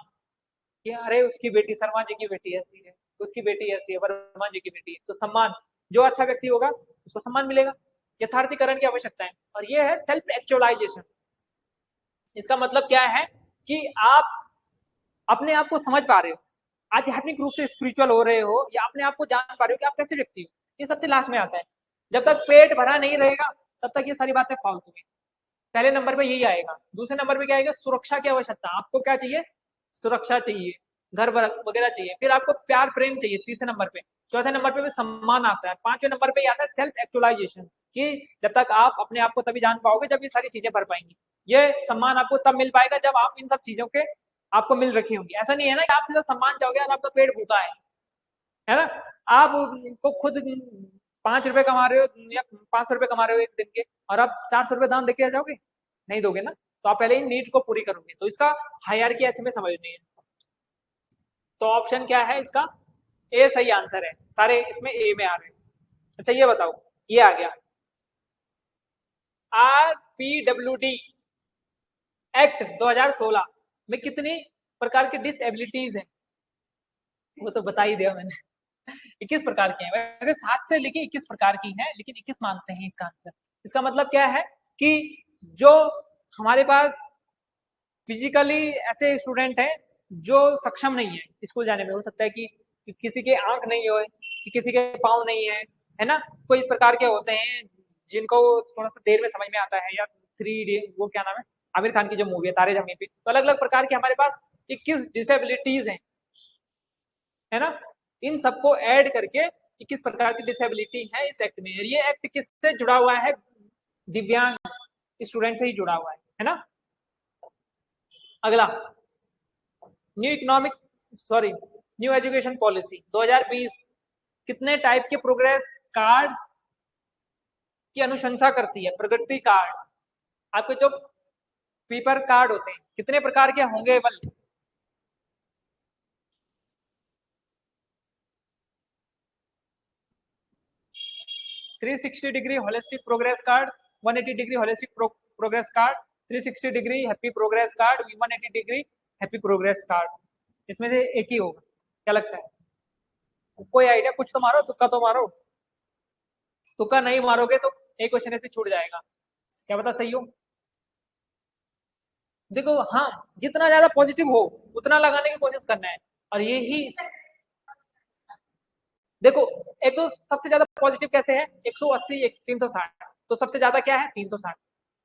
कि अरे उसकी बेटी, शर्मा जी की बेटी ऐसी है, उसकी बेटी ऐसी है, वर्मा जी की बेटी है, तो सम्मान। जो अच्छा व्यक्ति होगा उसको सम्मान मिलेगा। यथार्थीकरण की आवश्यकता है, और ये है सेल्फ एक्चुअलाइजेशन। इसका मतलब क्या है कि आप अपने आप को समझ पा रहे हो, आध्यात्मिक रूप से स्पिरिचुअल हो रहे हो, या अपने आप को जान पा रहे हो कि आप कैसे व्यक्ति हो। ये सबसे लास्ट में आता है। जब तक पेट भरा नहीं रहेगा तब तक ये सारी बातें फालतू हैं। पहले नंबर पे यही आएगा। दूसरे नंबर पे क्या आएगा? सुरक्षा की आवश्यकता। आपको क्या चाहिए? सुरक्षा चाहिए, घर वगैरह चाहिए। फिर आपको प्यार प्रेम चाहिए, तीसरे नंबर पे। चौथे नंबर पे भी सम्मान आता है। पांचवें नंबर पे आता है सेल्फ एक्चुअलाइजेशन, कि जब तक आप अपने आप को तभी जान पाओगे जब ये सारी चीजें भर पाएंगी। ये सम्मान आपको तब मिल पाएगा जब आप इन सब चीजों के आपको मिल रखी होंगी। ऐसा नहीं है ना कि आप सीधा सम्मान चाहोगे और आपका पेट भूखा है ना। आप को खुद 5 रुपए कमा रहे हो या 500 रुपए कमा रहे हो एक दिन के, और आप 400 रुपए दान देके आ जाओगे? नहीं दोगे ना। तो आप पहले ही नीड को पूरी करोगे। तो इसका हायरार्की ऐसे में समझनी है। तो ऑप्शन क्या है इसका? ए सही आंसर है। सारे इसमें ए में आ रहे हैं। अच्छा ये बताओ, ये आ गया RPWD एक्ट 2016 में कितनी प्रकार की डिसएबिलिटीज हैं? वो तो बता ही दिया मैंने। 21 प्रकार की हैं। वैसे 7 से लेके 21 प्रकार की हैं, लेकिन 21 मानते हैं इसका आंसर। इसका मतलब क्या है कि जो हमारे पास फिजिकली ऐसे स्टूडेंट हैं जो सक्षम नहीं है स्कूल जाने में। हो सकता है कि किसी के आंख नहीं हो, कि किसी के पाँव नहीं है ना। कोई इस प्रकार के होते हैं जिनको थोड़ा सा देर में समझ में आता है, या 3 वो क्या नाम है, आमिर खान की जो मूवी है तारे जमीन पे। तो अलग अलग प्रकार के हमारे पास 21 डिसेबिलिटीज हैं, है ना। इन सबको ऐड करके 21 प्रकार की डिसेबिलिटी है इस एक्ट में। ये एक्ट किससे जुड़ा हुआ है? दिव्यांग स्टूडेंट से ही जुड़ा हुआ है ना। अगला, new economic sorry new education policy 2020 कितने टाइप के प्रोग्रेस कार्ड की अनुशंसा करती है? प्रगति कार्ड, आपके जो पेपर कार्ड होते हैं, कितने प्रकार के होंगे? बल 360 degree holistic progress card, 180 degree holistic progress card, 360 degree happy progress card, 180 degree happy progress card. इसमें से एक ही होगा, क्या लगता है? कोई आइडिया? कुछ तो मारो, तुक्का तो मारो। तुक्का नहीं मारोगे तो एक क्वेश्चन ऐसे छूट जाएगा। क्या पता सही हो। देखो हाँ, जितना ज्यादा पॉजिटिव हो उतना लगाने की कोशिश करना है। और यही देखो, एक तो सबसे ज्यादा पॉजिटिव कैसे है? 180 360, तो सबसे ज्यादा क्या है? 360।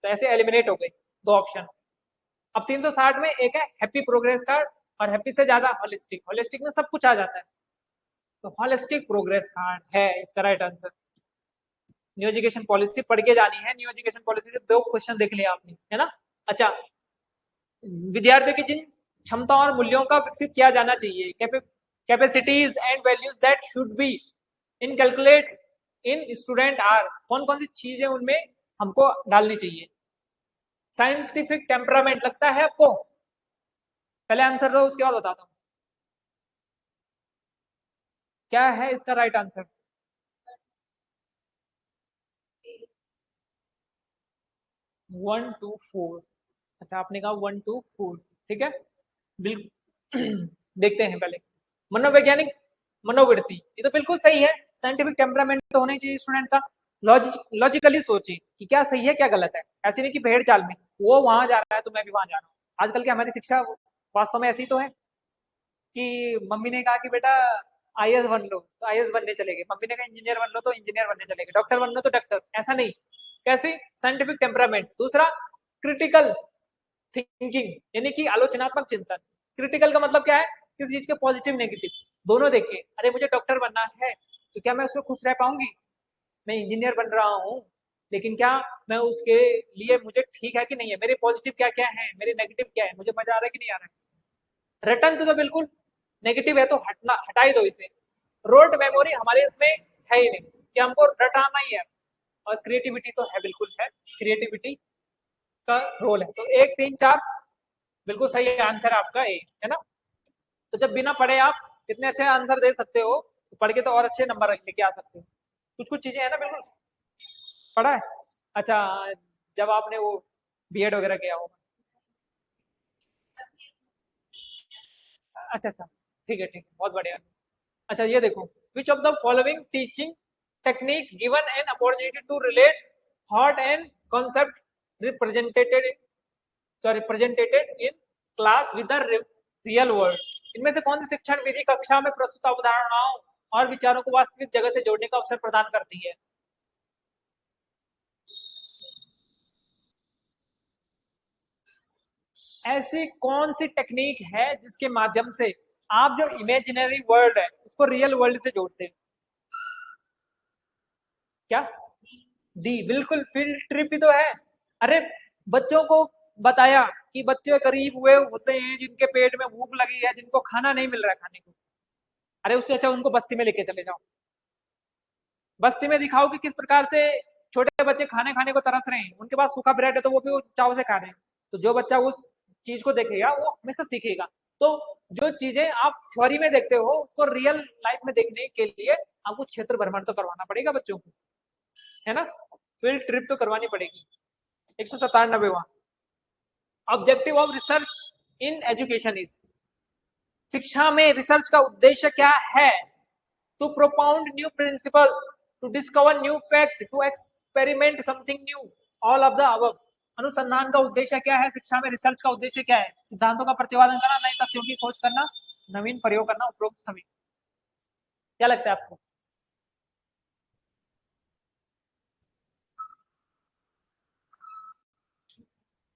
तो ऐसे एलिमिनेट हो गए 2 ऑप्शन। अब 360 में एक है हैप्पी प्रोग्रेस कार्ड, और हैप्पी से ज्यादा होलिस्टिक। होलिस्टिक में सब कुछ आ जाता है, तो होलिस्टिक प्रोग्रेस कार्ड है इसका right answer. New education policy पढ़ के जानी है। न्यू एजुकेशन पॉलिसी से 2 क्वेश्चन देख लिया आपने, है ना। अच्छा, विद्यार्थियों की जिन क्षमता और मूल्यों का विकसित किया जाना चाहिए, capacities and values that should be inculcate in student are, कौन कौन सी चीजें उनमें हमको डालनी चाहिए? साइंटिफिक टेम्परामेंट लगता है आपको? पहले आंसर दो, उसके बाद बताता हूँ क्या है इसका राइट आंसर। 1 2 4। अच्छा आपने कहा 1 2 4, ठीक है। बिल्कुल देखते हैं पहले। मनोवैज्ञानिक मनोवृत्ति, ये तो बिल्कुल सही है। साइंटिफिक टेम्परामेंट तो होना ही चाहिए स्टूडेंट का। लॉजिकली सोचिए कि क्या सही है क्या गलत है। ऐसे नहीं कि भेड़ चाल में वो वहां जा रहा है तो मैं भी वहां जा रहा हूँ। आजकल की हमारी शिक्षा वास्तव में ऐसी तो है कि मम्मी ने कहा कि बेटा आईएएस बन लो तो आईएएस बनने चले गए, मम्मी ने कहा इंजीनियर बन लो तो इंजीनियर बनने चले गए, डॉक्टर बन लो तो डॉक्टर। ऐसा नहीं। कैसे? Scientific temperament. दूसरा, क्रिटिकल थिंकिंग, यानी कि आलोचनात्मक चिंतन। क्रिटिकल का मतलब क्या है? किसी चीज के पॉजिटिव नेगेटिव दोनों देख के, अरे मुझे डॉक्टर बनना है तो क्या मैं उसमें खुश रह पाऊंगी? मैं इंजीनियर बन रहा हूँ, लेकिन क्या मैं उसके लिए मुझे ठीक है कि नहीं है? मेरे पॉजिटिव क्या क्या है, मेरे नेगेटिव क्या है, मुझे मजा आ रहा है कि नहीं आ रहा है? रिटर्न तो बिल्कुल नेगेटिव है, तो हटना हटा ही दो इसे। रोड मेमोरी हमारे इसमें है ही नहीं कि हमको रटाना ही है। और क्रिएटिविटी तो है, बिल्कुल है, क्रिएटिविटी का रोल है। तो 1 3 4 बिल्कुल सही आंसर आपका ए है ना। तो जब बिना पढ़े आप इतने अच्छे आंसर दे सकते हो तो पढ़ के तो और अच्छे नंबर लेके आ सकते हो। कुछ कुछ चीजें है ना, बिल्कुल पढ़ा है। अच्छा, जब आपने वो बीएड वगैरह किया होगा। अच्छा अच्छा, ठीक है, बहुत बढ़िया। अच्छा ये देखो, which of the following teaching technique given an opportunity to relate thought and concept represented represented in class with the real world. इनमें से कौन सी शिक्षण विधि कक्षा में प्रस्तुत अवधारणाओं और विचारों को वास्तविक जगह से जोड़ने का अवसर प्रदान करती है? ऐसी कौन सी टेक्निक है जिसके माध्यम से आप जो इमेजिनरी वर्ल्ड है उसको रियल वर्ल्ड से जोड़ते हैं? क्या? डी, बिल्कुल, फील्ड ट्रिप ही तो है। अरे बच्चों को बताया कि बच्चे गरीब हुए होते हैं जिनके पेट में भूख लगी है, जिनको खाना नहीं मिल रहा है खाने को। अरे उससे अच्छा उनको बस्ती में लेके चले जाओ, बस्ती में दिखाओ कि किस प्रकार से छोटे बच्चे खाने खाने को तरस रहे हैं, उनके पास सूखा ब्रेड है तो वो भी चाव से खा रहे हैं। तो जो बच्चा उस चीज को देखेगा वो हमेशा सीखेगा। तो जो चीजें आप थ्योरी में देखते हो उसको रियल लाइफ में देखने के लिए आपको क्षेत्र भ्रमण तो करवाना पड़ेगा बच्चों को, है ना। फील्ड ट्रिप तो करवानी पड़ेगी। 197वां, objective of research in education is, शिक्षा में रिसर्च का उद्देश्य क्या है? To propound new principles, to discover new fact, to experiment something new, all of the above. अनुसंधान का उद्देश्य क्या है? शिक्षा में रिसर्च का उद्देश्य क्या है? सिद्धांतों का प्रतिपादन करना, नए तथ्यों की खोज करना, नवीन प्रयोग करना, उपरोक्त सभी। क्या लगता है आपको?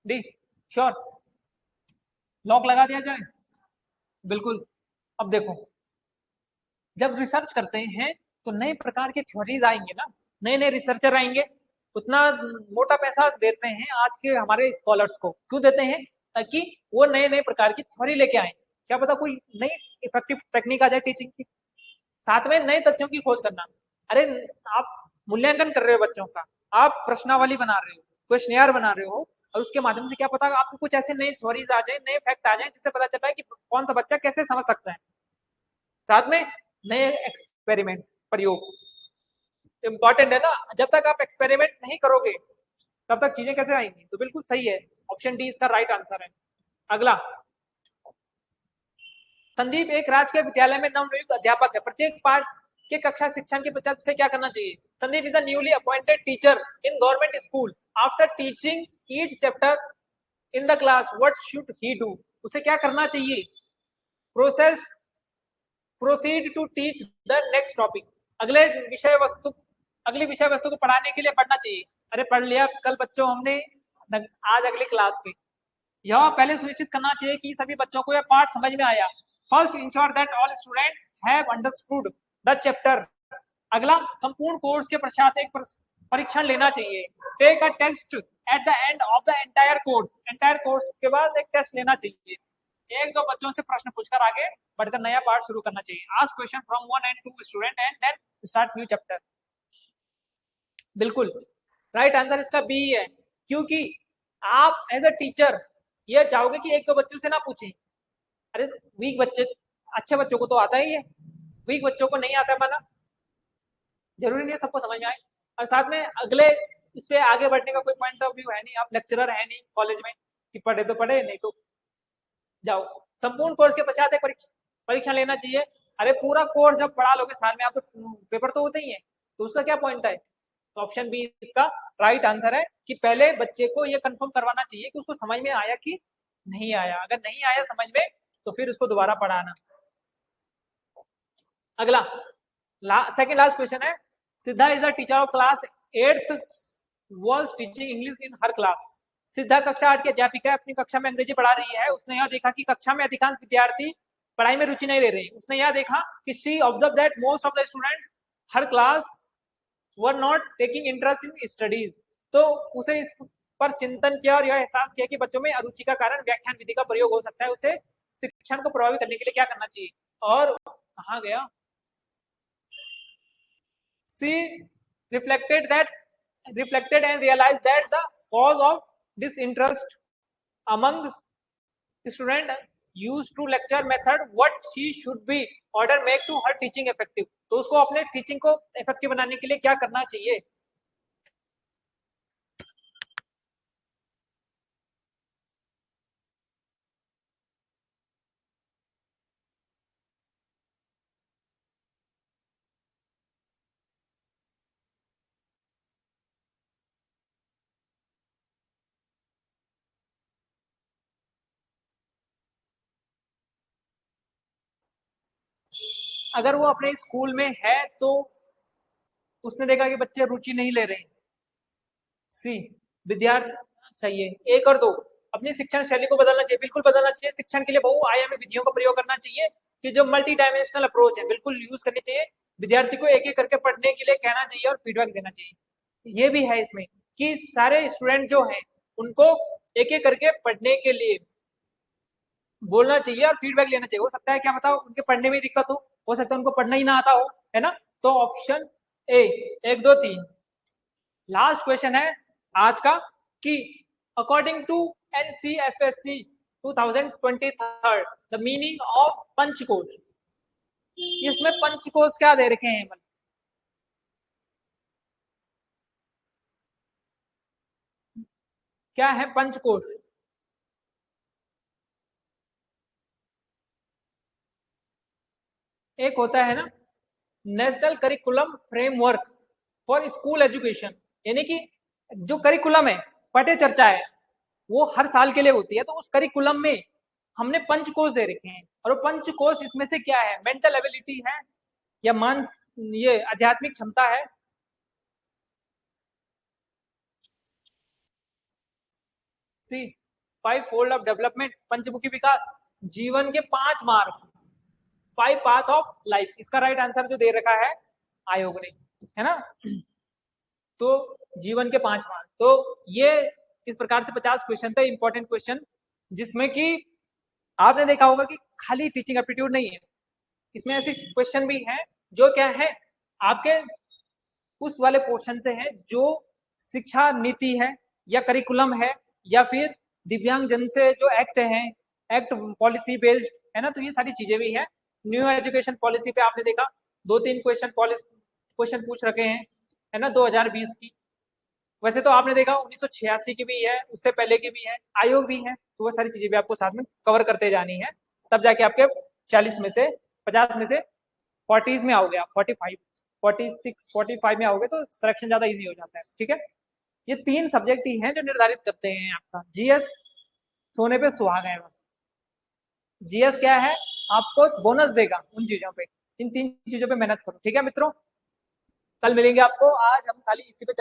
डी, श्योर, लॉक लगा दिया जाए? बिल्कुल। अब देखो, जब रिसर्च करते हैं तो नए प्रकार के थ्योरीज आएंगे ना, नए नए रिसर्चर आएंगे। उतना मोटा पैसा देते हैं आज के हमारे स्कॉलर्स को, क्यों देते हैं? ताकि वो नए नए प्रकार की थ्योरी लेके आए। क्या पता कोई नई इफेक्टिव टेक्निक आ जाए टीचिंग की। साथ में नए तथ्यों की खोज करना। अरे आप मूल्यांकन कर रहे हो बच्चों का, आप प्रश्नावली बना रहे हो, क्वेश्चनियर बना रहे हो, और उसके माध्यम से क्या पता आपको कुछ ऐसे नए थ्योरीज आ जाए, नए फैक्ट आ जाए, जिससे पता चलता है कि कौन सा बच्चा कैसे समझ सकता है। साथ में नए एक्सपेरिमेंट, प्रयोग इंपॉर्टेंट है ना। जब तक आप एक्सपेरिमेंट नहीं करोगे तब तक चीजें कैसे आएंगी? तो बिल्कुल सही है, ऑप्शन डी इसका राइट आंसर है। अगला, संदीप एक राजकीय विद्यालय में नवनियुक्त अध्यापक है, प्रत्येक पाठ के कक्षा शिक्षण के पश्चात उसे क्या करना चाहिए? Sandeep is a newly appointed teacher in government school, after teaching each chapter in the class what should he do? उसे क्या करना चाहिए? Process proceed to teach the next topic, अगले विषय वस्तु, अगली विषय वस्तु को पढ़ाने के लिए पढ़ना चाहिए। अरे पढ़ लिया कल बच्चों हमने, आज अगली क्लास में। यह पहले सुनिश्चित करना चाहिए कि सभी बच्चों को यह पाठ समझ में आया। First ensure that all student have understood the chapter. अगला, संपूर्ण कोर्स के पश्चात एक परीक्षण लेना चाहिए। Take a test at the end of the entire course, entire course के बाद एक टेस्ट लेना चाहिए। एक दो बच्चों से प्रश्न पूछकर आगे बढ़कर नया पार्ट शुरू करना चाहिए। Ask question from 1 and 2 student and then start new chapter. बिल्कुल राइट आंसर इसका बी है, क्योंकि आप एज अ टीचर ये चाहोगे कि एक दो बच्चों से ना पूछें। अरे वीक बच्चे, अच्छे बच्चों को तो आता ही है, वीक बच्चों को नहीं आता माना, जरूरी नहीं है सबको समझ में आए। और साथ में अगले इस पे आगे बढ़ने का कोई पॉइंट ऑफ व्यू है नहीं, आप लेक्चरर है नहीं कॉलेज में कि पढ़े तो पढ़े नहीं तो जाओ। संपूर्ण कोर्स के पश्चात एक परीक्षण लेना चाहिए। अरे पूरा कोर्स जब पढ़ा लोगे साल में, आप तो पेपर तो होते ही है, तो उसका क्या पॉइंट है? तो ऑप्शन बी इसका राइट आंसर है कि पहले बच्चे को यह कंफर्म करवाना चाहिए कि उसको समझ में आया कि नहीं आया। अगर नहीं आया समझ में तो फिर उसको दोबारा पढ़ाना। अगला, सेकंड लास्ट क्वेश्चन है, सिद्धा is the teacher of class 8th was teaching English in her class. सिद्धा कक्षा 8 की अध्यापिका अपनी कक्षा में अंग्रेजी पढ़ा रही है। उसने यह देखा कि कक्षा में अधिकांश विद्यार्थी पढ़ाई में रुचि नहीं ले रहे। उसने यह देखा कि she observe that most of the student her class were not taking interest in studies. तो उसे इस पर चिंतन किया और यह एहसास किया कि बच्चों में अरुचि का कारण व्याख्यान विधि का प्रयोग हो सकता है। उसे शिक्षण को प्रभावित करने के लिए क्या करना चाहिए? और कहाँ गया? She reflected that reflected and realized that the cause of disinterest among student used to lecture method what she should be order make to her teaching effective। तो उसको अपने टीचिंग को इफेक्टिव बनाने के लिए क्या करना चाहिए? अगर वो अपने स्कूल में है तो उसने देखा कि बच्चे रुचि नहीं ले रहे। सी, विद्यार्थी चाहिए। एक और दो, अपनी शिक्षण शैली को बदलना चाहिए, बिल्कुल बदलना चाहिए। शिक्षण के लिए बहुआयामी विधियों का प्रयोग करना चाहिए कि जो मल्टी डायमेंशनल अप्रोच है बिल्कुल यूज करनी चाहिए। विद्यार्थी को एक एक करके पढ़ने के लिए कहना चाहिए और फीडबैक देना चाहिए। ये भी है इसमें कि सारे स्टूडेंट जो हैं उनको एक एक करके पढ़ने के लिए बोलना चाहिए और फीडबैक लेना चाहिए। हो सकता है क्या बताओ उनके पढ़ने में दिक्कत हो सकता है उनको पढ़ना ही ना आता हो, है ना। तो ऑप्शन ए, 1 2 3। लास्ट क्वेश्चन है आज का कि according to NCFSC 2023 the meaning of panchkosh. इसमें पंचकोश क्या दे रखे हैं? क्या है पंचकोश? एक होता है ना national curriculum framework for school education, यानी कि जो करिकुलम है, पठ्य चर्चा है, वो हर साल के लिए होती है। तो उस करिकुलम में हमने पंचकोश दे रखे हैं और वो पंचकोश इसमें से क्या है? मेंटल एबिलिटी है या मानस ये आध्यात्मिक क्षमता है? सी, 5 फोल्ड ऑफ डेवलपमेंट, पंचमुखी विकास, जीवन के 5 मार्ग, 5 पाथ ऑफ लाइफ। इसका राइट आंसर जो दे रखा है आयोग ने, है ना। तो जीवन के 5 मार्ग, तो ये इस प्रकार से 50 क्वेश्चन थे, इंपॉर्टेंट क्वेश्चन, जिसमें कि आपने देखा होगा कि खाली टीचिंग एप्टीट्यूड नहीं है, इसमें ऐसे क्वेश्चन भी हैं जो क्या है आपके उस वाले पोर्शन से है जो शिक्षा नीति है या करिकुलम है या फिर दिव्यांग जन से जो एक्ट है, एक्ट पॉलिसी बेस्ड, है ना। तो ये सारी चीजें भी है। न्यू एजुकेशन पॉलिसी पे आपने देखा 2-3 क्वेश्चन पूछ रखे हैं, है ना, 2020 की। वैसे तो आपने देखा 1986 की भी है, उससे पहले की भी है, आयोग भी है। तो वो सारी चीजें भी आपको साथ में कवर करते जानी है, तब जाके आपके 40 में से 50 में से 40s में आओगे आप, 45 46 45 में आओगे तो सिलेक्शन ज्यादा इजी हो जाता है। ठीक है, ये 3 सब्जेक्ट ही हैं जो निर्धारित करते हैं आपका जीएस। सोने पे सुहागा है बस। जीएस क्या है? आपको बोनस देगा उन चीजों पे। इन 3 चीजों पे मेहनत करो। ठीक है मित्रों, कल मिलेंगे आपको। आज हम खाली इसी पे